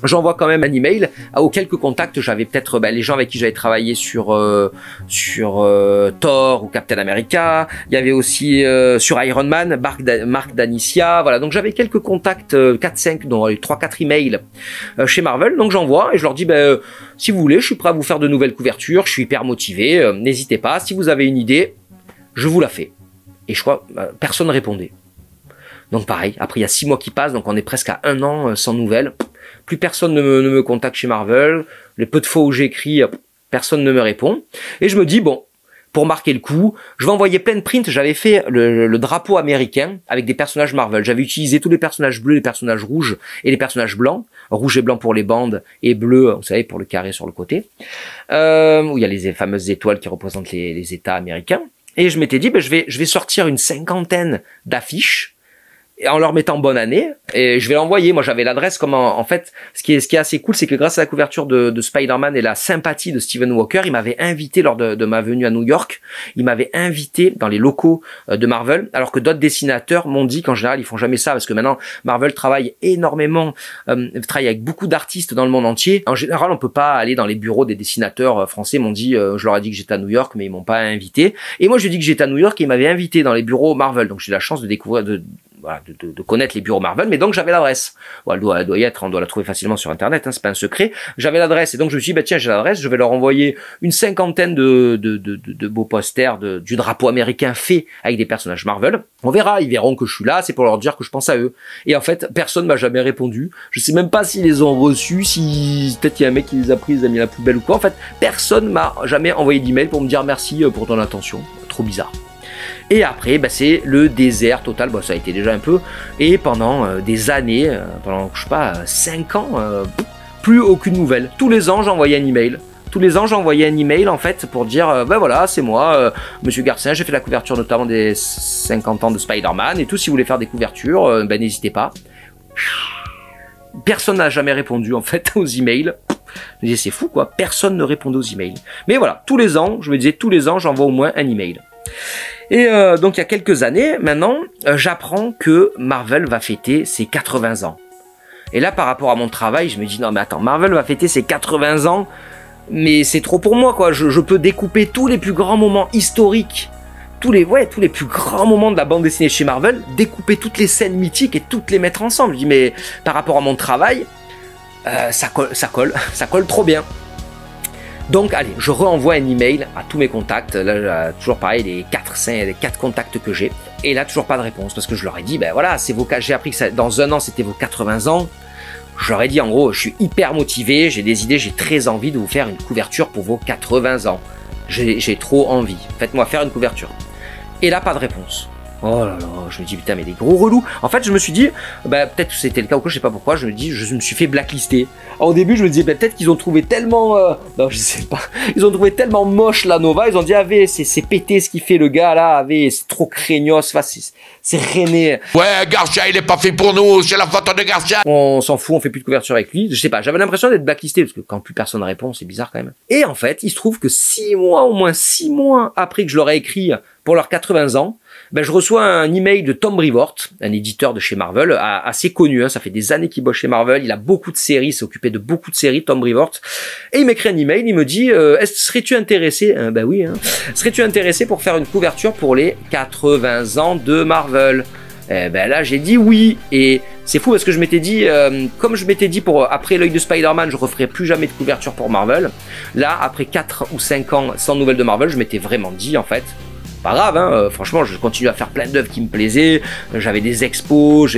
j'envoie quand même un email aux quelques contacts. J'avais peut-être les gens avec qui j'avais travaillé sur Thor ou Captain America. Il y avait aussi sur Iron Man, Mark Danicia. Voilà, donc j'avais quelques contacts, 4-5, dont 3-4 emails chez Marvel. Donc j'envoie et je leur dis, si vous voulez, je suis prêt à vous faire de nouvelles couvertures. Je suis hyper motivé. N'hésitez pas. Si vous avez une idée, je vous la fais. Et je crois, personne ne répondait. Donc pareil, après il y a 6 mois qui passent, donc on est presque à 1 an sans nouvelles. Plus personne ne me contacte chez Marvel. Les peu de fois où j'écris, personne ne me répond. Et je me dis, bon, pour marquer le coup, je vais envoyer plein de prints. J'avais fait le drapeau américain avec des personnages Marvel. J'avais utilisé tous les personnages bleus, les personnages rouges et les personnages blancs. Rouge et blanc pour les bandes et bleu, vous savez, pour le carré sur le côté. Où il y a les fameuses étoiles qui représentent les États américains. Et je m'étais dit, je vais sortir une 50aine d'affiches en leur mettant bonne année, et je vais l'envoyer. Moi, j'avais l'adresse comme en fait, ce qui est assez cool, c'est que grâce à la couverture de Spider-Man et la sympathie de Stephen Walker, il m'avait invité lors de ma venue à New York, il m'avait invité dans les locaux de Marvel, alors que d'autres dessinateurs m'ont dit qu'en général, ils font jamais ça, parce que maintenant, Marvel travaille énormément, travaille avec beaucoup d'artistes dans le monde entier. En général, on peut pas aller dans les bureaux des dessinateurs français. M'ont dit, je leur ai dit que j'étais à New York, mais ils m'ont pas invité. Et moi, je lui ai dit que j'étais à New York, et ils m'avaient invité dans les bureaux Marvel. Donc, j'ai eu la chance de découvrir, de connaître les bureaux Marvel, mais donc j'avais l'adresse. Elle doit y être, on doit la trouver facilement sur internet, c'est pas un secret. J'avais l'adresse, et donc je me suis dit, tiens, j'ai l'adresse, je vais leur envoyer une 50aine de beaux posters du drapeau américain fait avec des personnages Marvel. On verra, ils verront que je suis là, c'est pour leur dire que je pense à eux. Et en fait, personne m'a jamais répondu. Je sais même pas s'ils les ont reçus, si peut-être il y a un mec qui les a pris, les a mis à la poubelle ou quoi. En fait, personne m'a jamais envoyé d'email pour me dire merci pour ton attention. Trop bizarre. Et après, c'est le désert total. Ça a été déjà un peu. Et pendant des années, pendant, je sais pas, 5 ans, plus aucune nouvelle. Tous les ans, j'envoyais un email. Tous les ans, j'envoyais un email, en fait, pour dire, voilà, c'est moi, Monsieur Garcin, j'ai fait la couverture notamment des 50 ans de Spider-Man et tout. Si vous voulez faire des couvertures, n'hésitez pas. Personne n'a jamais répondu, en fait, aux emails. Je me disais, c'est fou, quoi. Personne ne répondait aux emails. Mais voilà, tous les ans, je me disais, tous les ans, j'envoie au moins un email. Et donc il y a quelques années maintenant, j'apprends que Marvel va fêter ses 80 ans. Et là, par rapport à mon travail, je me dis non mais attends, Marvel va fêter ses 80 ans, mais c'est trop pour moi quoi. Je peux découper tous les plus grands moments historiques, tous les plus grands moments de la bande dessinée chez Marvel, découper toutes les scènes mythiques et toutes les mettre ensemble. Je dis mais par rapport à mon travail, ça colle trop bien. Donc allez, je renvoie un email à tous mes contacts. Là, toujours pareil, les 4 contacts que j'ai. Et là, toujours pas de réponse parce que je leur ai dit, voilà, j'ai appris que dans 1 an, c'était vos 80 ans. Je leur ai dit, en gros, je suis hyper motivé, j'ai des idées, j'ai très envie de vous faire une couverture pour vos 80 ans. J'ai trop envie. Faites-moi faire une couverture. Et là, pas de réponse. Oh là là, je me dis putain mais des gros relous. En fait je me suis dit, peut-être que c'était le cas ou quoi, je sais pas pourquoi, je me suis fait blacklister. Alors, au début je me disais peut-être qu'ils ont trouvé tellement, non je sais pas, ils ont trouvé tellement moche la Nova, ils ont dit c'est pété ce qu'il fait le gars là, c'est trop craignos, c'est René. Ouais Garcia il est pas fait pour nous, c'est la faute de Garcia. On s'en fout, on fait plus de couverture avec lui, je sais pas, j'avais l'impression d'être blacklisté parce que quand plus personne répond c'est bizarre quand même. Et en fait il se trouve que au moins 6 mois après que je leur ai écrit pour leurs 80 ans, je reçois un email de Tom Brevoort, un éditeur de chez Marvel, assez connu, ça fait des années qu'il bosse chez Marvel, il a beaucoup de séries, il s'est occupé de beaucoup de séries, Tom Brevoort, et il m'écrit un email, il me dit, serais-tu intéressé, oui, serais-tu intéressé pour faire une couverture pour les 80 ans de Marvel? Là j'ai dit oui, et C'est fou parce que je m'étais dit, comme je m'étais dit pour après l'œil de Spider-Man, je referai plus jamais de couverture pour Marvel. Là, après 4 ou 5 ans sans nouvelles de Marvel, je m'étais vraiment dit en fait, pas grave, hein, franchement, je continue à faire plein d'œuvres qui me plaisaient, j'avais des expos,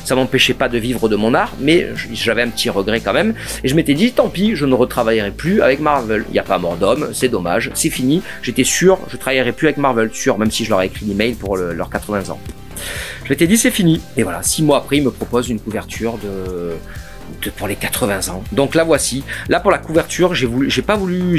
ça m'empêchait pas de vivre de mon art, mais j'avais un petit regret quand même, et je m'étais dit, tant pis, je ne retravaillerai plus avec Marvel, il n'y a pas mort d'homme, c'est dommage, c'est fini, j'étais sûr, je travaillerai plus avec Marvel, sûr, même si je leur ai écrit l'email pour leurs 80 ans. Je m'étais dit, c'est fini, et voilà, 6 mois après, ils me proposent une couverture pour les 80 ans, donc la voici. Là, pour la couverture, j'ai pas voulu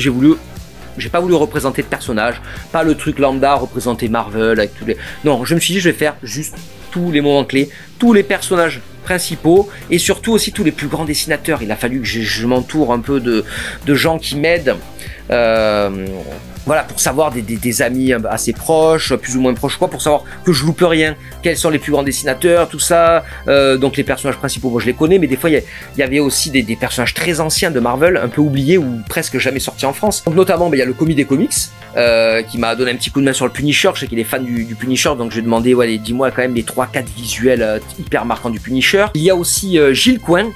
représenter de personnage, pas le truc lambda, représenter Marvel avec tous les... Non, je me suis dit, je vais faire juste tous les moments clés, tous les personnages principaux et surtout aussi tous les plus grands dessinateurs. Il a fallu que je m'entoure un peu de gens qui m'aident. Voilà, pour savoir des amis assez proches, plus ou moins proches, quoi, pour savoir que je loupe rien, quels sont les plus grands dessinateurs, tout ça. Donc les personnages principaux, moi je les connais, mais des fois il y avait aussi des personnages très anciens de Marvel, un peu oubliés ou presque jamais sortis en France. Donc notamment, il y a le commis des comics, qui m'a donné un petit coup de main sur le Punisher. Je sais qu'il est fan du Punisher, donc je lui ai demandé, ouais, dis-moi quand même les 3-4 visuels hyper marquants du Punisher. Il y a aussi Gilles Coin,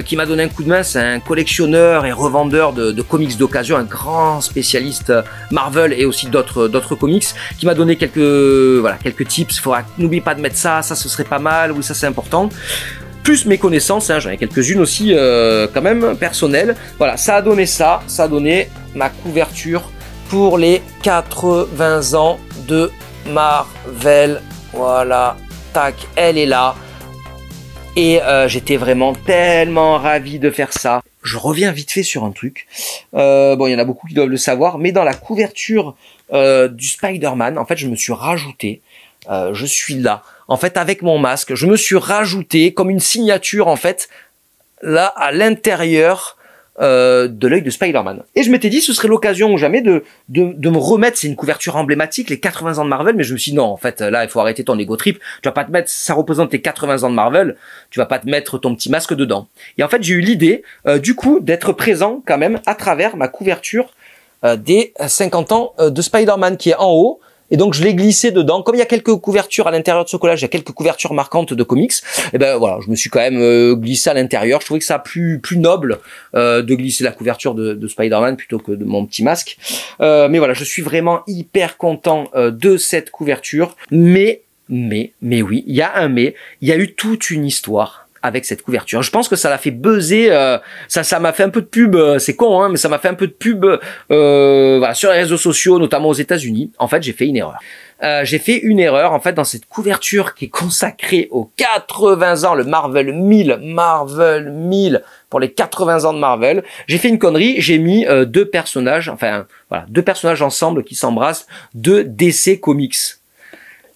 qui m'a donné un coup de main, c'est un collectionneur et revendeur de comics d'occasion, un grand spécialiste Marvel et aussi d'autres comics, qui m'a donné quelques tips. N'oublie pas de mettre ça ce serait pas mal, oui ça c'est important. Plus mes connaissances, hein, j'en ai quelques-unes aussi quand même personnelles. Voilà, ça a donné ma couverture pour les 80 ans de Marvel. Voilà, tac, elle est là. Et j'étais vraiment tellement ravi de faire ça. Je reviens vite fait sur un truc. Bon, il y en a beaucoup qui doivent le savoir, mais dans la couverture du Spider-Man, en fait, je me suis rajouté, je suis là, en fait, avec mon masque, je me suis rajouté comme une signature, en fait, là, à l'intérieur de l'œil de Spider-Man. Et je m'étais dit, ce serait l'occasion ou jamais de me remettre, c'est une couverture emblématique, les 80 ans de Marvel, mais je me suis dit, non, en fait, là, il faut arrêter ton ego trip, tu vas pas te mettre, ça représente tes 80 ans de Marvel, tu vas pas te mettre ton petit masque dedans. Et en fait, j'ai eu l'idée, du coup, d'être présent, quand même, à travers ma couverture des 50 ans de Spider-Man, qui est en haut. Et donc je l'ai glissé dedans. Comme il y a quelques couvertures à l'intérieur de ce collage, il y a quelques couvertures marquantes de comics. Et ben voilà, je me suis quand même glissé à l'intérieur. Je trouvais que ça plus noble de glisser la couverture de Spider-Man plutôt que de mon petit masque. Mais voilà, je suis vraiment hyper content de cette couverture. Mais oui, il y a un mais. Il y a eu toute une histoire avec cette couverture. Je pense que ça l'a fait buzzer, ça m'a fait un peu de pub, c'est con, hein, mais ça m'a fait un peu de pub voilà, sur les réseaux sociaux, notamment aux États-Unis. En fait, j'ai fait une erreur. J'ai fait une erreur, en fait, dans cette couverture qui est consacrée aux 80 ans, le Marvel 1000, pour les 80 ans de Marvel. J'ai fait une connerie, j'ai mis deux personnages ensemble qui s'embrassent de DC Comics.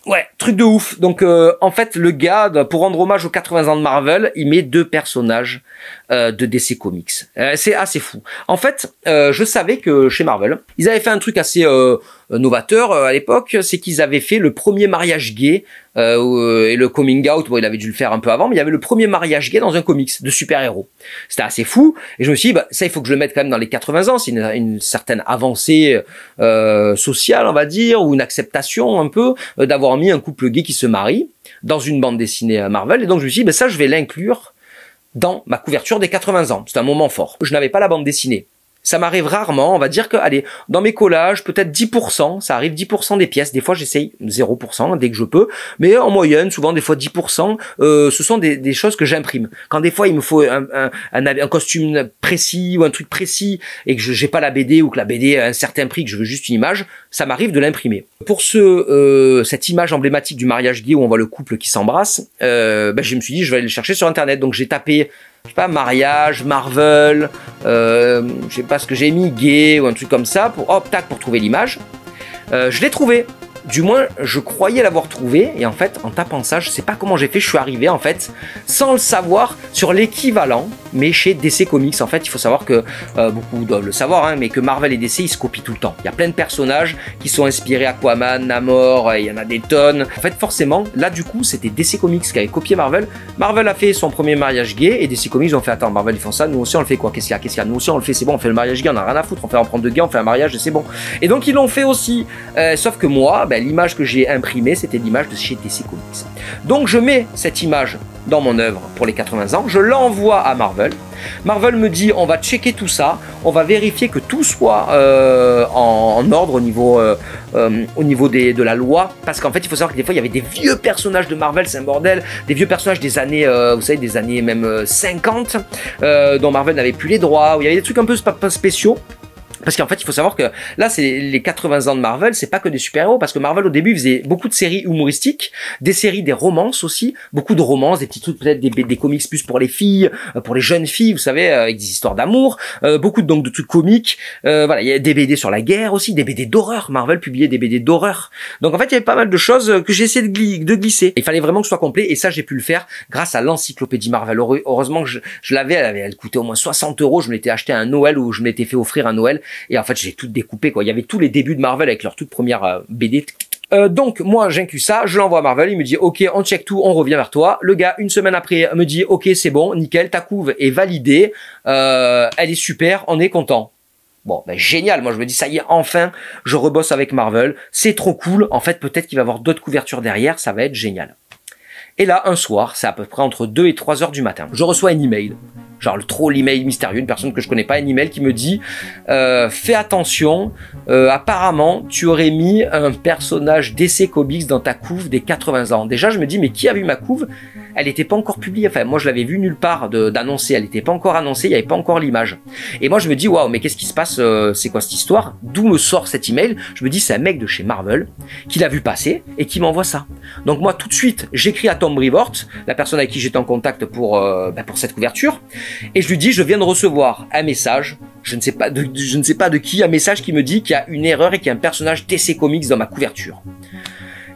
Ouais, truc de ouf. Donc en fait, le gars, pour rendre hommage aux 80 ans de Marvel, il met deux personnages de DC Comics. C'est assez fou. En fait, je savais que chez Marvel, ils avaient fait un truc assez novateur à l'époque, c'est qu'ils avaient fait le premier mariage gay et le coming out. Bon, il avait dû le faire un peu avant, mais il y avait le premier mariage gay dans un comics de super-héros. C'était assez fou. Et je me suis dit, bah, ça, il faut que je le mette quand même dans les 80 ans. C'est une certaine avancée sociale, on va dire, ou une acceptation un peu d'avoir mis un couple gay qui se marie dans une bande dessinée Marvel. Et donc je me suis dit, bah, ça, je vais l'inclure dans ma couverture des 80 ans. C'est un moment fort. Je n'avais pas la bande dessinée. Ça m'arrive rarement, on va dire que, allez, dans mes collages, peut-être 10%, ça arrive 10% des pièces, des fois j'essaye 0% dès que je peux, mais en moyenne, souvent des fois 10%, ce sont des choses que j'imprime. Quand des fois il me faut un costume précis ou un truc précis et que j'ai pas la BD ou que la BD a un certain prix, que je veux juste une image, ça m'arrive de l'imprimer. Pour cette image emblématique du mariage gay où on voit le couple qui s'embrasse, je me suis dit je vais aller le chercher sur internet, donc j'ai tapé je sais pas, mariage, Marvel, je sais pas ce que j'ai mis, gay ou un truc comme ça, pour trouver l'image. Je l'ai trouvé. Du moins, je croyais l'avoir trouvé, et en fait, en tapant ça, je sais pas comment j'ai fait, je suis arrivé, en fait, sans le savoir, sur l'équivalent, mais chez DC Comics. En fait, il faut savoir que, beaucoup doivent le savoir, hein, mais que Marvel et DC, ils se copient tout le temps. Il y a plein de personnages qui sont inspirés Aquaman, Namor, il y en a des tonnes. En fait, forcément, là, du coup, c'était DC Comics qui avait copié Marvel. Marvel a fait son premier mariage gay, et DC Comics ont fait, attends, Marvel, ils font ça, nous aussi, on le fait quoi? Qu'est-ce qu'il y a? Nous aussi, on le fait, c'est bon, on fait le mariage gay, on a rien à foutre, on fait en prendre deux gays, on fait un mariage, et c'est bon. Et donc, ils l'ont fait aussi. Sauf que moi, l'image que j'ai imprimée, c'était l'image de chez DC Comics. Donc je mets cette image dans mon œuvre pour les 80 ans, je l'envoie à Marvel. Marvel me dit on va checker tout ça, on va vérifier que tout soit en ordre au niveau de la loi, parce qu'en fait il faut savoir que des fois il y avait des vieux personnages de Marvel, c'est un bordel, des vieux personnages des années, vous savez, des années même 50, dont Marvel n'avait plus les droits, où il y avait des trucs un peu spéciaux. Parce qu'en fait, il faut savoir que là, c'est les 80 ans de Marvel, c'est pas que des super-héros, parce que Marvel, au début, faisait beaucoup de séries humoristiques, des séries, des romances aussi, beaucoup de romances, des petits trucs, peut-être des comics plus pour les filles, pour les jeunes filles, vous savez, avec des histoires d'amour, beaucoup donc de trucs comiques, voilà, il y a des BD sur la guerre aussi, des BD d'horreur, Marvel publiait des BD d'horreur. Donc en fait, il y avait pas mal de choses que j'ai essayé de glisser. Il fallait vraiment que ce soit complet, et ça, j'ai pu le faire grâce à l'encyclopédie Marvel. Heureusement que je l'avais, elle coûtait au moins 60 €, je me l'étais acheté à un Noël, ou je me l'étais fait offrir un Noël. Et en fait, j'ai tout découpé, quoi. Il y avait tous les débuts de Marvel avec leur toute première BD. Donc, moi, j'inclus ça, je l'envoie à Marvel, il me dit, ok, on check tout, on revient vers toi. Le gars, une semaine après, me dit, ok, c'est bon, nickel, ta couve est validée, elle est super, on est content. Bon, ben génial, moi je me dis, ça y est, enfin, je rebosse avec Marvel, c'est trop cool, en fait, peut-être qu'il va y avoir d'autres couvertures derrière, ça va être génial. Et là, un soir, c'est à peu près entre 2 et 3 heures du matin, je reçois un email. Genre l'email mystérieux, une personne que je connais pas, un email qui me dit fais attention, apparemment tu aurais mis un personnage DC Comics dans ta couve des 80 ans. Déjà je me dis mais qui a vu ma couve? Elle n'était pas encore publiée, enfin moi je l'avais vue nulle part d'annoncer, elle n'était pas encore annoncée, il n'y avait pas encore l'image. Et moi je me dis waouh, mais qu'est-ce qui se passe, c'est quoi cette histoire? D'où me sort cet email? Je me dis c'est un mec de chez Marvel qui l'a vu passer et qui m'envoie ça. Donc moi tout de suite j'écris à Tom Brevoort, la personne avec qui j'étais en contact pour cette couverture. Et je lui dis, je viens de recevoir un message, je ne sais pas de qui, un message qui me dit qu'il y a une erreur et qu'il y a un personnage DC Comics dans ma couverture.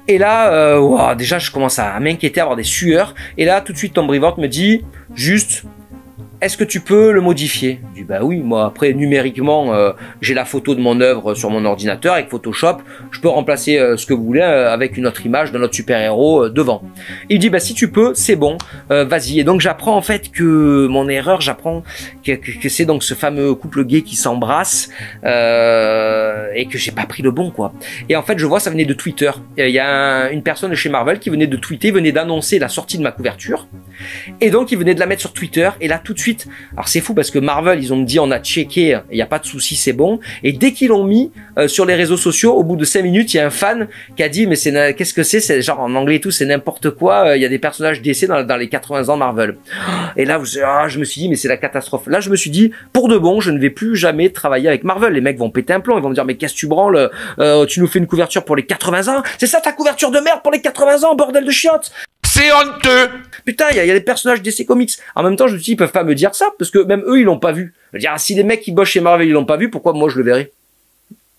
Et là, wow, déjà je commence à m'inquiéter, à avoir des sueurs. Et là, tout de suite, Tom Brevoort me dit, juste, est-ce que tu peux le modifier? Je dis, bah oui, moi après numériquement, j'ai la photo de mon œuvre sur mon ordinateur avec Photoshop, je peux remplacer ce que vous voulez avec une autre image d'un autre super-héros devant. Il dit, bah si tu peux, c'est bon, vas-y. Et donc j'apprends en fait que mon erreur, j'apprends que c'est donc ce fameux couple gay qui s'embrasse et que j'ai pas pris le bon, quoi. Et en fait, je vois, ça venait de Twitter. Il y a une personne de chez Marvel qui venait de tweeter, venait d'annoncer la sortie de ma couverture. Et donc, il venait de la mettre sur Twitter. Et là, tout de suite, alors c'est fou parce que Marvel, ils ont dit, on a checké, il n'y a pas de souci, c'est bon. Et dès qu'ils l'ont mis sur les réseaux sociaux, au bout de 5 minutes, il y a un fan qui a dit, mais qu'est-ce que c'est genre en anglais et tout, c'est n'importe quoi. Il y a des personnages DC dans les 80 ans Marvel. Et là, je me suis dit, mais c'est la catastrophe. Là, je me suis dit, pour de bon, je ne vais plus jamais travailler avec Marvel. Les mecs vont péter un plomb, ils vont me dire, mais qu'est-ce que tu branles, tu nous fais une couverture pour les 80 ans? C'est ça ta couverture de merde pour les 80 ans, bordel de chiottes! C'est honteux! Putain, il y a des personnages DC Comics. En même temps, je me suis dit, ils peuvent pas me dire ça, parce que même eux, ils l'ont pas vu. Je veux dire, si les mecs qui bossent chez Marvel, ils l'ont pas vu, pourquoi moi je le verrais?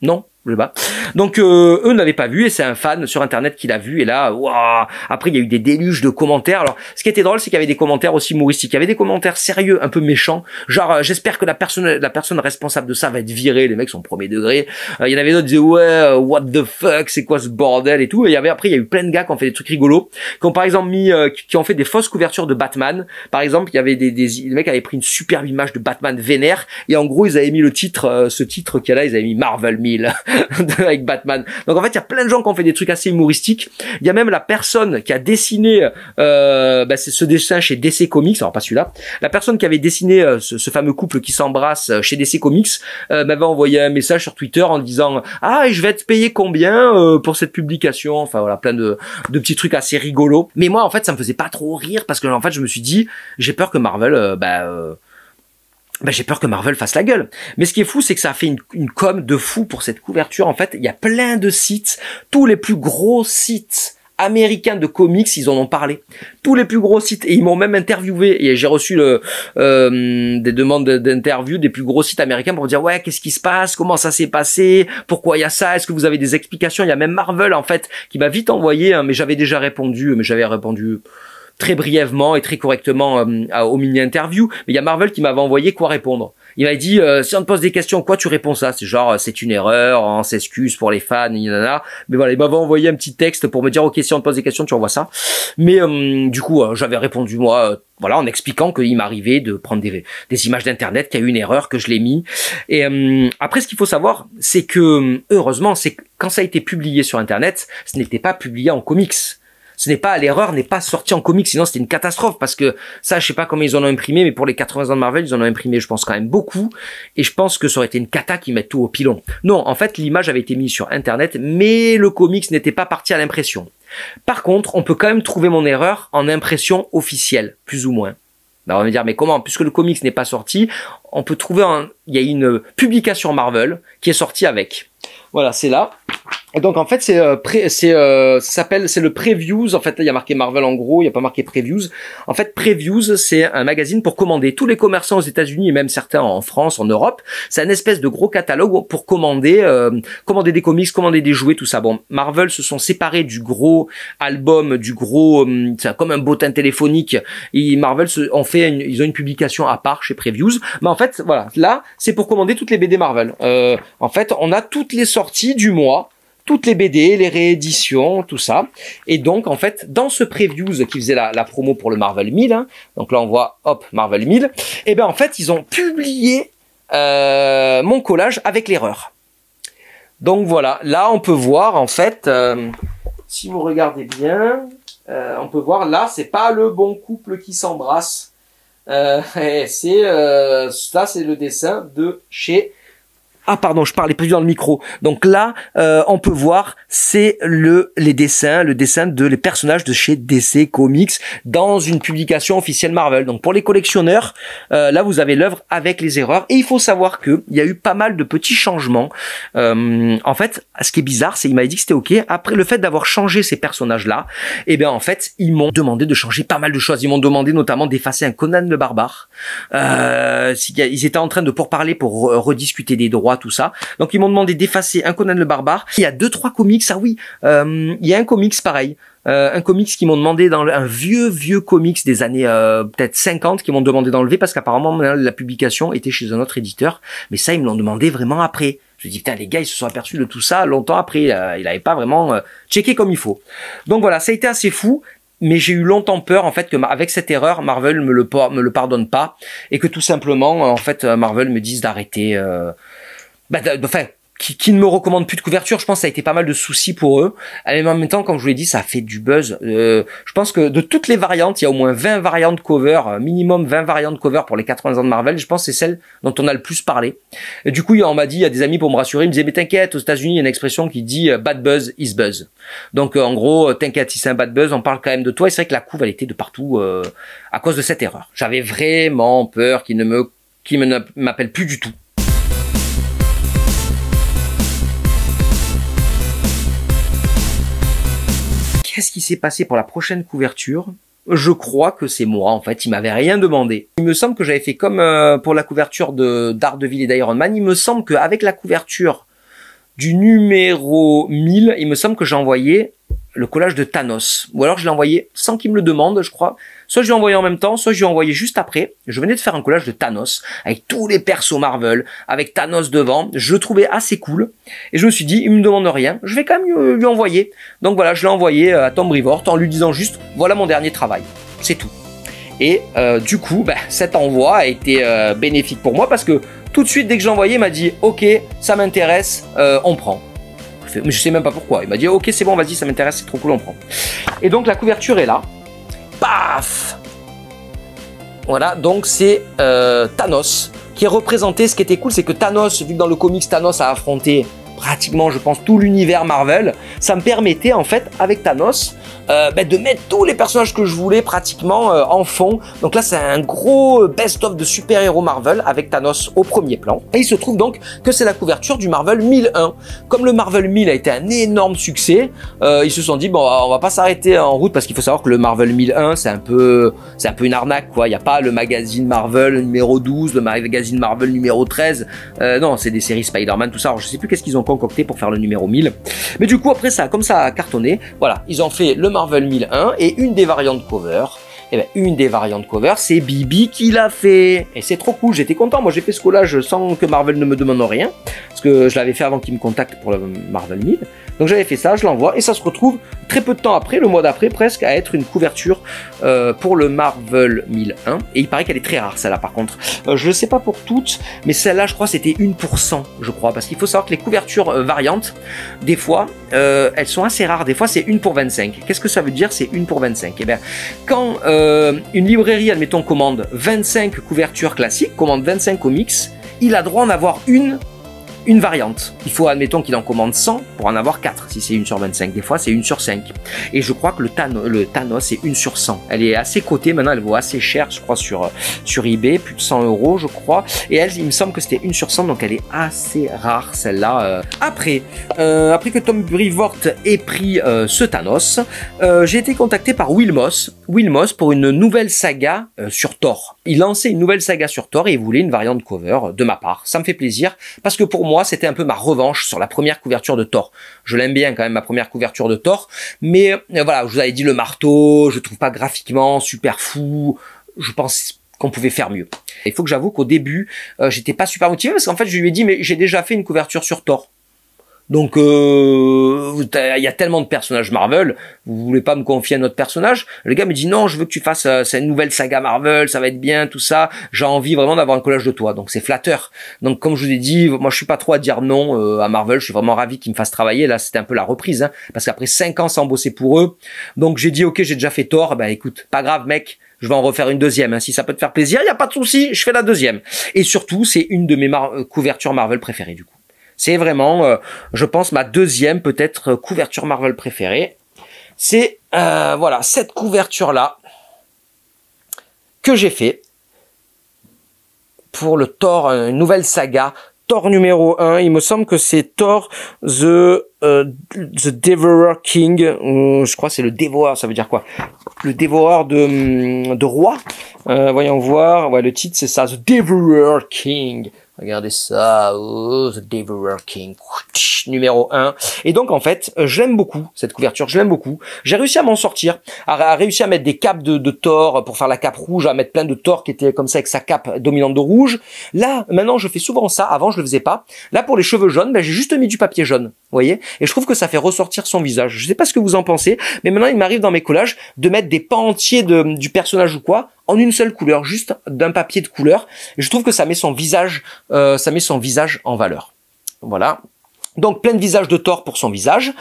Non, je le bats. Donc eux n'avaient pas vu et c'est un fan sur internet qui l'a vu et là, waouh. Après il y a eu des déluges de commentaires. Alors ce qui était drôle, c'est qu'il y avait des commentaires aussi humoristiques. Il y avait des commentaires sérieux, un peu méchants. Genre j'espère que la personne responsable de ça va être virée. Les mecs sont premier degré. Il y en avait d'autres qui disaient ouais, what the fuck, c'est quoi ce bordel et tout. Et il y avait après il y a eu plein de gars qui ont fait des trucs rigolos, qui ont par exemple qui ont fait des fausses couvertures de Batman. Par exemple, il y avait les mecs avaient pris une superbe image de Batman vénère et en gros ils avaient mis le titre, ce titre qu'il y a là, ils avaient mis Marvel 1000 avec Batman. Donc en fait, il y a plein de gens qui ont fait des trucs assez humoristiques. Il y a même la personne qui a dessiné c'est ce dessin chez DC Comics, alors pas celui-là. La personne qui avait dessiné ce fameux couple qui s'embrasse chez DC Comics m'avait envoyé un message sur Twitter en disant ah, et je vais être payé combien pour cette publication. Enfin voilà, plein de petits trucs assez rigolos. Mais moi en fait, ça me faisait pas trop rire parce que en fait, je me suis dit j'ai peur que Marvel j'ai peur que Marvel fasse la gueule. Mais ce qui est fou, c'est que ça a fait une com de fou pour cette couverture. En fait, il y a plein de sites, tous les plus gros sites américains de comics, ils en ont parlé. Tous les plus gros sites. Et ils m'ont même interviewé. Et j'ai reçu des demandes d'interview des plus gros sites américains pour me dire, ouais, qu'est-ce qui se passe? Comment ça s'est passé? Pourquoi il y a ça? Est-ce que vous avez des explications? Il y a même Marvel, en fait, qui m'a vite envoyé, hein, mais j'avais déjà répondu, très brièvement et très correctement au mini-interview, mais il y a Marvel qui m'avait envoyé quoi répondre. Il m'a dit, si on te pose des questions, quoi tu réponds ça? C'est genre, c'est une erreur, on s'excuse pour les fans, nanana. Mais voilà, il m'avait envoyé un petit texte pour me dire, ok, si on te pose des questions, tu envoies ça. Mais du coup, j'avais répondu moi, voilà, en expliquant qu'il m'arrivait de prendre des images d'internet, qu'il y a eu une erreur, que je l'ai mis. Et après, ce qu'il faut savoir, c'est que heureusement, c'est quand ça a été publié sur internet, ce n'était pas publié en comics. Ce n'est pas, l'erreur n'est pas sortie en comics, sinon c'était une catastrophe, parce que ça, je sais pas comment ils en ont imprimé, mais pour les 80 ans de Marvel, ils en ont imprimé, je pense, quand même beaucoup, et je pense que ça aurait été une cata qu'ils mettent tout au pilon. Non, en fait, l'image avait été mise sur internet, mais le comics n'était pas parti à l'impression. Par contre, on peut quand même trouver mon erreur en impression officielle, plus ou moins. Ben, on va me dire, mais comment? Puisque le comics n'est pas sorti, on peut trouver il y a une publication Marvel qui est sortie avec. Voilà, c'est là. Et donc en fait c'est le Previews. En fait il y a marqué Marvel en gros, il y a pas marqué Previews. En fait Previews c'est un magazine pour commander. Tous les commerçants aux États-Unis et même certains en France, en Europe, c'est un espèce de gros catalogue pour commander des comics, commander des jouets, tout ça. Bon, Marvel se sont séparés du gros album, du gros c'est comme un bottin téléphonique. Et Marvel ils ont une publication à part chez Previews. Mais en fait voilà, là c'est pour commander toutes les BD Marvel. En fait on a toutes les sorties du mois. Toutes les BD, les rééditions, tout ça. Et donc, en fait, dans ce Previews qui faisait la promo pour le Marvel 1000, hein, donc là, on voit, hop, Marvel 1000, et ben en fait, ils ont publié mon collage avec l'erreur. Donc voilà, là, on peut voir, en fait, si vous regardez bien, on peut voir, là, c'est pas le bon couple qui s'embrasse. Ça, c'est le dessin de chez... Ah pardon, je parlais plus dans le micro. Donc là, on peut voir, c'est le dessin de les personnages de chez DC Comics dans une publication officielle Marvel. Donc pour les collectionneurs, là vous avez l'œuvre avec les erreurs. Et il faut savoir que il y a eu pas mal de petits changements. En fait, ce qui est bizarre, c'est il m'a dit que c'était ok. Après le fait d'avoir changé ces personnages-là, eh bien en fait, ils m'ont demandé de changer pas mal de choses. Ils m'ont demandé notamment d'effacer un Conan le Barbare. Ils étaient en train de pourparler pour rediscuter des droits, tout ça. Donc ils m'ont demandé d'effacer un Conan le Barbare. Il y a 2-3 comics, ah oui, il y a un comics pareil. Un comics qui m'ont demandé un vieux comics des années peut-être 50 qui m'ont demandé d'enlever parce qu'apparemment la publication était chez un autre éditeur. Mais ça, ils me l'ont demandé vraiment après. Je me dis, putain, les gars, ils se sont aperçus de tout ça longtemps après. Il n'avait pas vraiment checké comme il faut. Donc voilà, ça a été assez fou. Mais j'ai eu longtemps peur, en fait, que avec cette erreur, Marvel me le pardonne pas. Et que tout simplement, en fait, Marvel me dise d'arrêter... qui ne me recommande plus de couverture. Je pense que ça a été pas mal de soucis pour eux. Mais en même temps, comme je vous l'ai dit, ça a fait du buzz. Je pense que de toutes les variantes, il y a au moins 20 variantes cover, minimum 20 variantes cover pour les 80 ans de Marvel. Je pense que c'est celle dont on a le plus parlé. Et du coup, on m'a dit, il y a des amis pour me rassurer, ils me disaient, mais t'inquiète, aux États-Unis, il y a une expression qui dit bad buzz is buzz. Donc en gros, t'inquiète, si c'est un bad buzz, on parle quand même de toi. Et c'est vrai que la couve, elle était de partout à cause de cette erreur. J'avais vraiment peur qu'il ne m'appelle plus du tout. Qu'est-ce qui s'est passé pour la prochaine couverture? Je crois que c'est moi, en fait. Il m'avait rien demandé. Il me semble que j'avais fait comme pour la couverture de Daredevil et d'Iron Man. Il me semble qu'avec la couverture du numéro 1000, il me semble que j'ai envoyé le collage de Thanos. Ou alors je l'ai envoyé sans qu'il me le demande, je crois. Soit je l'ai envoyé en même temps, soit je l'ai envoyé juste après. Je venais de faire un collage de Thanos avec tous les persos Marvel, avec Thanos devant. Je le trouvais assez cool. Et je me suis dit, il me demande rien, je vais quand même lui envoyer. Donc voilà, je l'ai envoyé à Tom Brevoort en lui disant juste, voilà mon dernier travail. C'est tout. Et du coup, cet envoi a été bénéfique pour moi parce que tout de suite, dès que j'ai envoyé, il m'a dit, ok, ça m'intéresse, on prend. Mais je sais même pas pourquoi. Il m'a dit, ok, c'est bon, vas-y, ça m'intéresse, c'est trop cool, on prend. Et donc la couverture est là. Paf! Voilà, donc c'est Thanos qui est représenté. Ce qui était cool, c'est que Thanos, vu que dans le comics, Thanos a affronté pratiquement, je pense, tout l'univers Marvel, ça me permettait, en fait, avec Thanos, de mettre tous les personnages que je voulais pratiquement en fond. Donc là, c'est un gros best-of de super-héros Marvel avec Thanos au premier plan. Et il se trouve donc que c'est la couverture du Marvel 1001. Comme le Marvel 1000 a été un énorme succès, ils se sont dit, bon, on va pas s'arrêter en route parce qu'il faut savoir que le Marvel 1001, c'est un peu une arnaque, quoi. Il n'y a pas le magazine Marvel numéro 12, le magazine Marvel numéro 13. Non, c'est des séries Spider-Man, tout ça. Alors, je sais plus qu'est-ce qu'ils ont concocté pour faire le numéro 1000. Mais du coup, après ça, comme ça a cartonné, voilà, ils ont fait le Marvel 1001 et une des variantes cover. Et ben une des variantes cover, c'est Bibi qui l'a fait. Et c'est trop cool, j'étais content. Moi j'ai fait ce collage sans que Marvel ne me demande rien. Parce que je l'avais fait avant qu'il me contacte pour le Marvel 1000. Donc j'avais fait ça, je l'envoie et ça se retrouve très peu de temps après, le mois d'après presque, à être une couverture pour le Marvel 1001. Et il paraît qu'elle est très rare celle-là par contre. Je ne sais pas pour toutes, mais celle-là je crois c'était 1%, je crois. Parce qu'il faut savoir que les couvertures variantes, des fois, elles sont assez rares. Des fois c'est 1 pour 25. Qu'est-ce que ça veut dire c'est 1 pour 25? Eh bien, quand une librairie, admettons, commande 25 couvertures classiques, commande 25 comics, il a droit d'en avoir une variante. Il faut, admettons, qu'il en commande 100 pour en avoir 4, si c'est 1 sur 25. Des fois, c'est 1 sur 5. Et je crois que le Thanos, c'est 1 sur 100. Elle est assez cotée, maintenant, elle vaut assez cher, je crois, sur eBay, plus de 100 €, je crois. Et elle, il me semble que c'était 1 sur 100, donc elle est assez rare, celle-là. Après que Tom Brevoort ait pris ce Thanos, j'ai été contacté par Will Moss pour une nouvelle saga sur Thor. Il lançait une nouvelle saga sur Thor et il voulait une variante cover de ma part. Ça me fait plaisir, parce que pour moi, c'était un peu ma revanche sur la première couverture de Thor. Je l'aime bien quand même, ma première couverture de Thor, mais voilà, je vous avais dit le marteau, je trouve pas graphiquement super fou, je pense qu'on pouvait faire mieux. Il faut que j'avoue qu'au début, j'étais pas super motivé, parce qu'en fait, je lui ai dit, mais j'ai déjà fait une couverture sur Thor. Donc, il y a tellement de personnages Marvel, vous voulez pas me confier un autre personnage? Le gars me dit non, je veux que tu fasses c'est une nouvelle saga Marvel, ça va être bien, tout ça. J'ai envie vraiment d'avoir un collage de toi, donc c'est flatteur. Donc, comme je vous ai dit, moi je suis pas trop à dire non à Marvel, je suis vraiment ravi qu'ils me fassent travailler. Là, c'était un peu la reprise, hein, parce qu'après 5 ans sans bosser pour eux, donc j'ai dit ok, j'ai déjà fait Thor, bah écoute, pas grave mec. Je vais en refaire une deuxième, hein. Si ça peut te faire plaisir, il y a pas de souci, je fais la deuxième. Et surtout, c'est une de mes couvertures Marvel préférées du coup. C'est vraiment, je pense, ma deuxième peut-être couverture Marvel préférée. C'est voilà, cette couverture-là que j'ai fait pour le Thor, une nouvelle saga, Thor numéro 1. Il me semble que c'est Thor The Devourer King. Je crois que c'est le dévoreur, ça veut dire quoi? Le dévoreur de rois. Voyons voir. Ouais, le titre c'est ça, The Devourer King. Regardez ça, oh, The Devourer King, numéro 1. Et donc, en fait, je l'aime beaucoup, cette couverture, je l'aime beaucoup. J'ai réussi à m'en sortir, à réussir à mettre des capes de Thor pour faire la cape rouge, à mettre plein de Thor qui étaient comme ça avec sa cape dominante de rouge. Là, maintenant, je fais souvent ça. Avant, je le faisais pas. Là, pour les cheveux jaunes, ben, j'ai juste mis du papier jaune. Vous voyez? Et je trouve que ça fait ressortir son visage. Je sais pas ce que vous en pensez, mais maintenant, il m'arrive dans mes collages de mettre des pans entiers du personnage ou quoi, en une seule couleur, juste d'un papier de couleur. Et je trouve que ça met son visage en valeur. Voilà. Donc plein de visages de Thor pour son visage.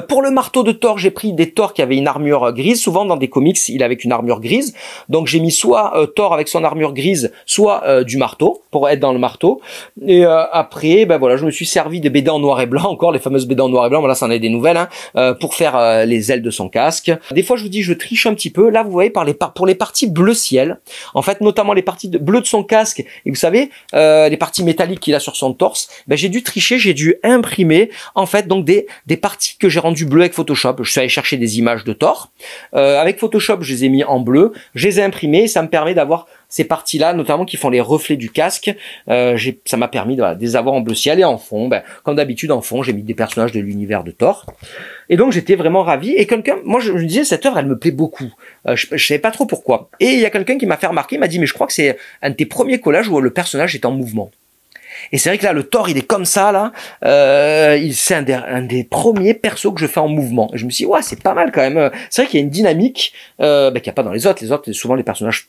Pour le marteau de Thor, j'ai pris des Thor qui avaient une armure grise. Souvent dans des comics, il est avec une armure grise. Donc j'ai mis soit Thor avec son armure grise, soit du marteau pour être dans le marteau. Et après, ben voilà, je me suis servi des BD en noir et blanc, encore les fameuses BD en noir et blanc. Voilà, ça en est des nouvelles, hein, pour faire les ailes de son casque. Des fois, je vous dis, je triche un petit peu. Là, vous voyez, pour les parties bleu ciel, en fait, notamment les parties bleues de son casque. Et vous savez, les parties métalliques qu'il a sur son torse. Ben j'ai dû tricher, j'ai dû imprimer en fait donc des parties que j'ai rendues bleues avec Photoshop. Je suis allé chercher des images de Thor. Avec Photoshop, je les ai mis en bleu. Je les ai imprimées et ça me permet d'avoir ces parties-là, notamment qui font les reflets du casque. Ça m'a permis de les avoir en bleu ciel et en fond. Ben, comme d'habitude, en fond, j'ai mis des personnages de l'univers de Thor. Et donc, j'étais vraiment ravi. Et moi, je me disais, cette œuvre, elle me plaît beaucoup. Je savais pas trop pourquoi. Et il y a quelqu'un qui m'a fait remarquer, il m'a dit, mais je crois que c'est un de tes premiers collages où le personnage est en mouvement. Et c'est vrai que là, le Thor, il est comme ça, là. C'est un des premiers persos que je fais en mouvement. Et je me suis dit, ouais, c'est pas mal quand même. C'est vrai qu'il y a une dynamique qu'il n'y a pas dans les autres. Les autres, souvent, les personnages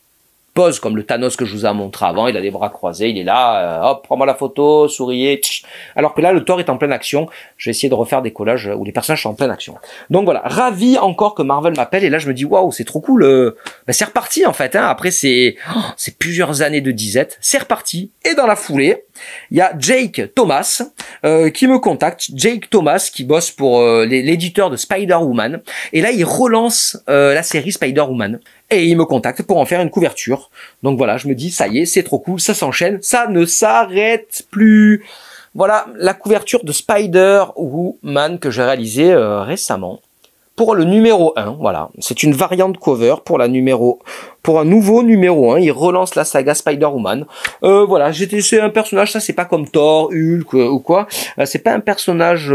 posent, comme le Thanos que je vous ai montré avant. Il a les bras croisés, il est là. Hop, prends-moi la photo, souriez. Tch. Alors que là, le Thor est en pleine action. Je vais essayer de refaire des collages où les personnages sont en pleine action. Donc voilà, ravi encore que Marvel m'appelle. Et là, je me dis, waouh, c'est trop cool. Ben, c'est reparti, en fait. Hein. Après, c'est plusieurs années de disette. C'est reparti. Et dans la foulée, il y a Jake Thomas qui me contacte. Jake Thomas qui bosse pour l'éditeur de Spider-Woman. Et là, il relance la série Spider-Woman. Et il me contacte pour en faire une couverture. Donc voilà, je me dis, ça y est, c'est trop cool, ça s'enchaîne, ça ne s'arrête plus. Voilà la couverture de Spider-Woman que j'ai réalisée récemment pour le numéro 1, voilà. C'est une variante cover pour un nouveau numéro 1. Il relance la saga Spider-Woman. Voilà, c'est un personnage, ça c'est pas comme Thor, Hulk ou quoi. C'est pas un personnage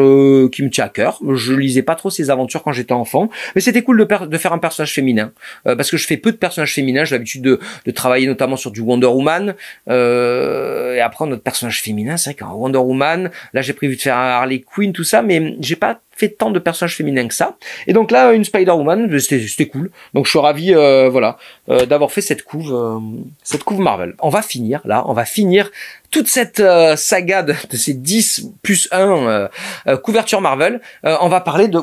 qui me tient à cœur. Je lisais pas trop ses aventures quand j'étais enfant, mais c'était cool de faire un personnage féminin, parce que je fais peu de personnages féminins. J'ai l'habitude de travailler notamment sur du Wonder Woman, et après notre personnage féminin, c'est vrai qu'en Wonder Woman, là j'ai prévu de faire un Harley Quinn, tout ça, mais j'ai pas fait tant de personnages féminins que ça. Et donc là, une Spider-Woman, c'était cool. Donc je suis ravi, voilà, d'avoir fait cette couve Marvel. On va finir toute cette saga de ces 10 plus 1 couverture Marvel. On va parler de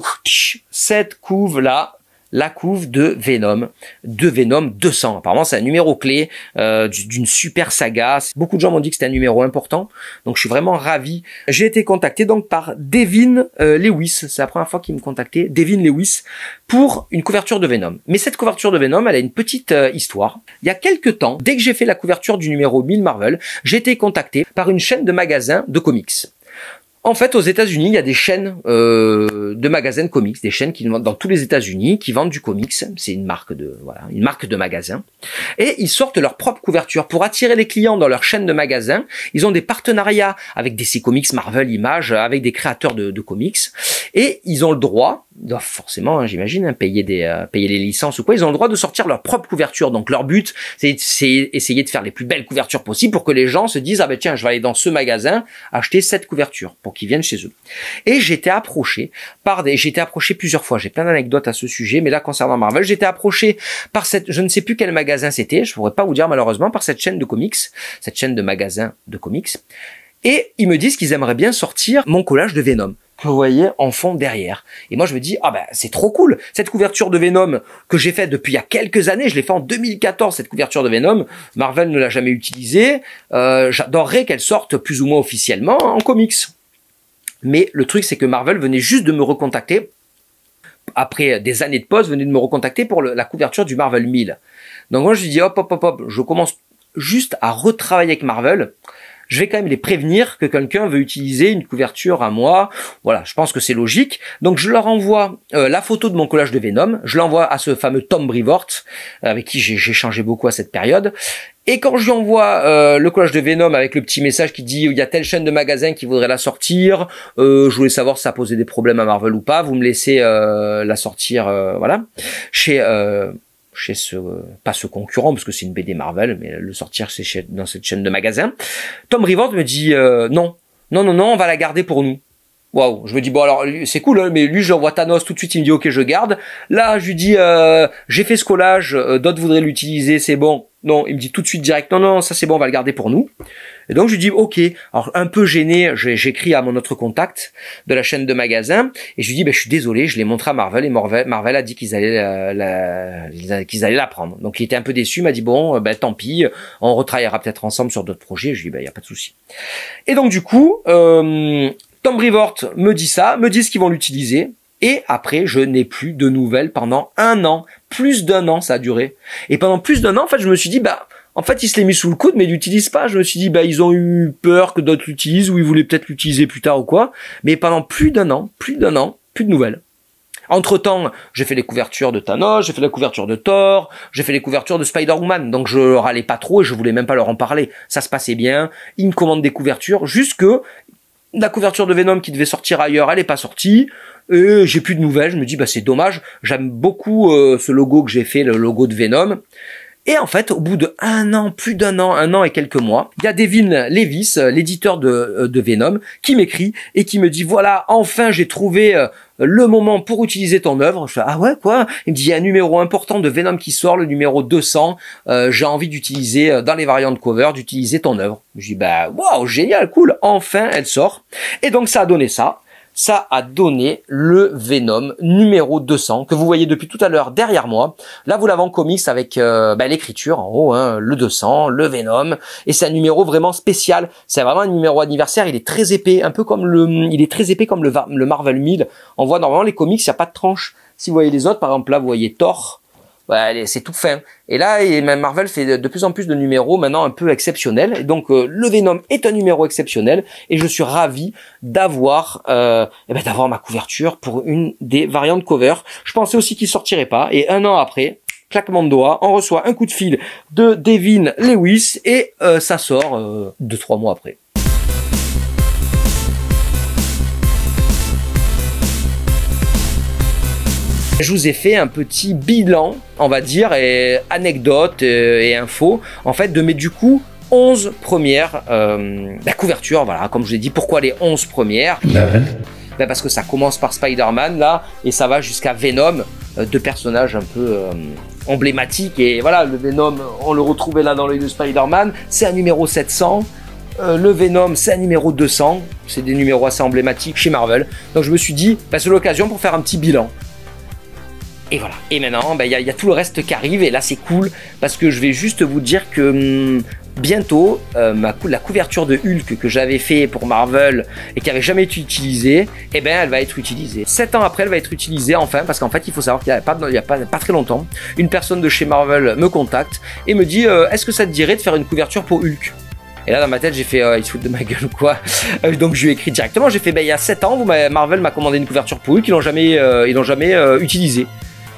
cette couve là. La couve de Venom 200. Apparemment, c'est un numéro clé d'une super saga. Beaucoup de gens m'ont dit que c'était un numéro important, donc je suis vraiment ravi. J'ai été contacté donc par Devin Lewis. C'est la première fois qu'il me contactait, Devin Lewis, pour une couverture de Venom. Mais cette couverture de Venom, elle a une petite histoire. Il y a quelques temps, dès que j'ai fait la couverture du numéro 1000 Marvel, j'ai été contacté par une chaîne de magasins de comics. En fait, aux États-Unis, il y a des chaînes de magasins de comics, des chaînes qui vendent dans tous les États-Unis, qui vendent du comics. C'est une marque de magasins. Et ils sortent leur propre couverture pour attirer les clients dans leur chaîne de magasins. Ils ont des partenariats avec DC Comics, Marvel, Image, avec des créateurs de comics. Et ils ont le droit, doivent forcément, hein, j'imagine, payer les licences ou quoi. Ils ont le droit de sortir leur propre couverture. Donc leur but, c'est essayer de faire les plus belles couvertures possibles pour que les gens se disent, ah ben tiens, je vais aller dans ce magasin acheter cette couverture, pour qu'ils viennent chez eux. Et j'ai été approché plusieurs fois, j'ai plein d'anecdotes à ce sujet, mais là concernant Marvel, j'ai été approché par je ne sais plus quel magasin c'était, je pourrais pas vous dire malheureusement, par cette chaîne de comics, cette chaîne de magasins de comics, et ils me disent qu'ils aimeraient bien sortir mon collage de Venom, que vous voyez en fond derrière. Et moi je me dis, ah ben c'est trop cool, cette couverture de Venom que j'ai faite depuis il y a quelques années, je l'ai fait en 2014 cette couverture de Venom, Marvel ne l'a jamais utilisée, j'adorerais qu'elle sorte plus ou moins officiellement en comics. Mais le truc c'est que Marvel venait juste de me recontacter, après des années de pause, venait de me recontacter pour la couverture du Marvel 1000. Donc moi je lui dis hop, je commence juste à retravailler avec Marvel. Je vais quand même les prévenir que quelqu'un veut utiliser une couverture à moi. Voilà, je pense que c'est logique. Donc je leur envoie la photo de mon collage de Venom. Je l'envoie à ce fameux Tom Brevoort, avec qui j'ai échangé beaucoup à cette période. Et quand je lui envoie le collage de Venom avec le petit message qui dit il y a telle chaîne de magasins qui voudrait la sortir, je voulais savoir si ça posait des problèmes à Marvel ou pas, vous me laissez la sortir, voilà, pas ce concurrent, parce que c'est une BD Marvel, mais le sortir c'est dans cette chaîne de magasins. Tom Brevoort me dit non, on va la garder pour nous. Waouh, je me dis bon alors c'est cool, hein, mais lui je l'envoie Thanos tout de suite, il me dit ok je garde. Là je lui dis j'ai fait ce collage, d'autres voudraient l'utiliser, c'est bon. Non, il me dit tout de suite direct non ça c'est bon, on va le garder pour nous. Et donc je lui dis ok. Alors un peu gêné, j'écris à mon autre contact de la chaîne de magasins et je lui dis ben je suis désolé, je l'ai montré à Marvel et Marvel a dit qu'ils allaient la prendre. Donc il était un peu déçu, il m'a dit bon ben tant pis, on retravaillera peut-être ensemble sur d'autres projets. Je lui dis ben y a pas de souci. Et donc du coup Tom Brevoort me dit ce qu'ils vont l'utiliser. Et après, je n'ai plus de nouvelles pendant un an. Plus d'un an, ça a duré. Et pendant plus d'un an, en fait, je me suis dit, en fait, il se l'est mis sous le coude, mais il l'utilise pas. Je me suis dit, ils ont eu peur que d'autres l'utilisent, ou ils voulaient peut-être l'utiliser plus tard ou quoi. Mais pendant plus d'un an, plus de nouvelles. Entre-temps, j'ai fait les couvertures de Thanos, j'ai fait la couverture de Thor, j'ai fait les couvertures de Spider-Woman. Donc je râlais pas trop et je voulais même pas leur en parler. Ça se passait bien. Ils me commandent des couvertures, jusque la couverture de Venom qui devait sortir ailleurs, elle est pas sortie. Et j'ai plus de nouvelles, je me dis c'est dommage, j'aime beaucoup ce logo que j'ai fait, le logo de Venom. Et en fait, au bout de un an et quelques mois, il y a Devin Lewis, l'éditeur de Venom, qui m'écrit et qui me dit voilà, enfin j'ai trouvé le moment pour utiliser ton œuvre. Je fais ah ouais quoi? Il me dit il y a un numéro important de Venom qui sort, le numéro 200, j'ai envie d'utiliser dans les variantes cover, d'utiliser ton œuvre. Je dis waouh, génial, cool, enfin elle sort. Et donc ça a donné ça. Ça a donné le Venom numéro 200 que vous voyez depuis tout à l'heure derrière moi. Là, vous l'avez en comics avec l'écriture en haut, hein, le 200, le Venom. Et c'est un numéro vraiment spécial. C'est vraiment un numéro anniversaire. Il est très épais, un peu comme le Marvel 1000. On voit normalement les comics, il n'y a pas de tranche. Si vous voyez les autres, par exemple là, vous voyez Thor. ouais, c'est tout fin. Et là, Marvel fait de plus en plus de numéros maintenant un peu exceptionnels. Et donc, le Venom est un numéro exceptionnel. Et je suis ravi d'avoir d'avoir ma couverture pour une des variantes cover. Je pensais aussi qu'il sortirait pas. Et un an après, claquement de doigts, on reçoit un coup de fil de Devin Lewis et ça sort 2-3 mois après. Je vous ai fait un petit bilan, on va dire, et anecdotes et infos, en fait, de mes du coup 11 premières couvertures, voilà, comme je vous ai dit, pourquoi les 11 premières parce que ça commence par Spider-Man, là, et ça va jusqu'à Venom, deux personnages un peu emblématiques, et voilà, le Venom, on le retrouvait là dans l'œil de Spider-Man, c'est un numéro 700, le Venom, c'est un numéro 200, c'est des numéros assez emblématiques chez Marvel, donc je me suis dit, c'est l'occasion pour faire un petit bilan. Et voilà. Et maintenant, y a tout le reste qui arrive. Et là, c'est cool parce que je vais juste vous dire que bientôt, la couverture de Hulk que j'avais fait pour Marvel et qui n'avait jamais été utilisée, elle va être utilisée. 7 ans après, elle va être utilisée enfin parce qu'en fait, il faut savoir qu'il n'y a pas très longtemps, une personne de chez Marvel me contacte et me dit est-ce que ça te dirait de faire une couverture pour Hulk ? Et là, dans ma tête, j'ai fait, il se fout de ma gueule ou quoi. Donc, je lui ai écrit directement. J'ai fait, il y a 7 ans, Marvel m'a commandé une couverture pour Hulk, ils l'ont jamais utilisée.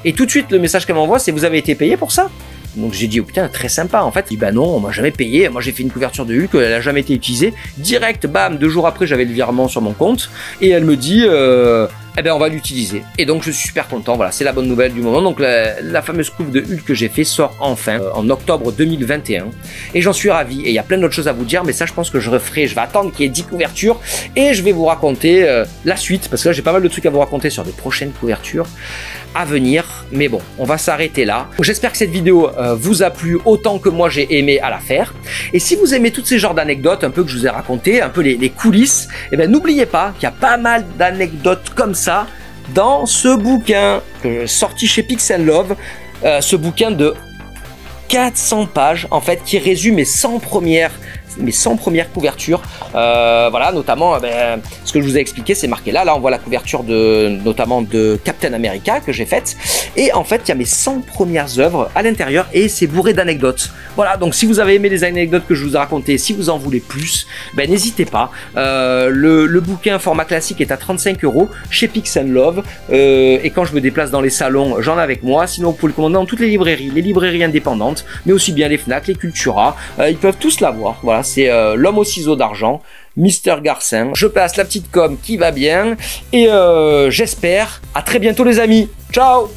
Et tout de suite, le message qu'elle m'envoie, c'est vous avez été payé pour ça? Donc j'ai dit, oh putain, très sympa. En fait, il dit, bah non, on m'a jamais payé. Moi, j'ai fait une couverture de Hulk, elle a jamais été utilisée. Direct, bam, 2 jours après, j'avais le virement sur mon compte. Et elle me dit, on va l'utiliser. Et donc, je suis super content. Voilà, c'est la bonne nouvelle du moment. Donc, la fameuse couve de Hulk que j'ai fait sort enfin en octobre 2021. Et j'en suis ravi. Et il y a plein d'autres choses à vous dire, mais ça, je pense que je referai. Je vais attendre qu'il y ait 10 couvertures et je vais vous raconter la suite. Parce que là, j'ai pas mal de trucs à vous raconter sur des prochaines couvertures à venir, mais bon, on va s'arrêter là. J'espère que cette vidéo vous a plu autant que moi j'ai aimé à la faire. Et si vous aimez tous ces genres d'anecdotes, un peu que je vous ai raconté, un peu les coulisses, n'oubliez pas qu'il y a pas mal d'anecdotes comme ça dans ce bouquin sorti chez Pixel Love, ce bouquin de 400 pages en fait qui résume mes 100 premières couvertures, voilà, notamment ce que je vous ai expliqué, c'est marqué là on voit la couverture notamment de Captain America que j'ai faite, et en fait il y a mes 100 premières œuvres à l'intérieur et c'est bourré d'anecdotes. Voilà, donc si vous avez aimé les anecdotes que je vous ai racontées, si vous en voulez plus, n'hésitez pas. Le bouquin format classique est à 35 € chez Pixel Love, et quand je me déplace dans les salons, j'en ai avec moi. Sinon vous pouvez le commander dans toutes les librairies indépendantes, mais aussi bien les Fnac, les Cultura, ils peuvent tous l'avoir. Voilà, c'est l'homme au ciseau d'argent, Mister Garcin. Je passe la petite com qui va bien et j'espère à très bientôt les amis. Ciao!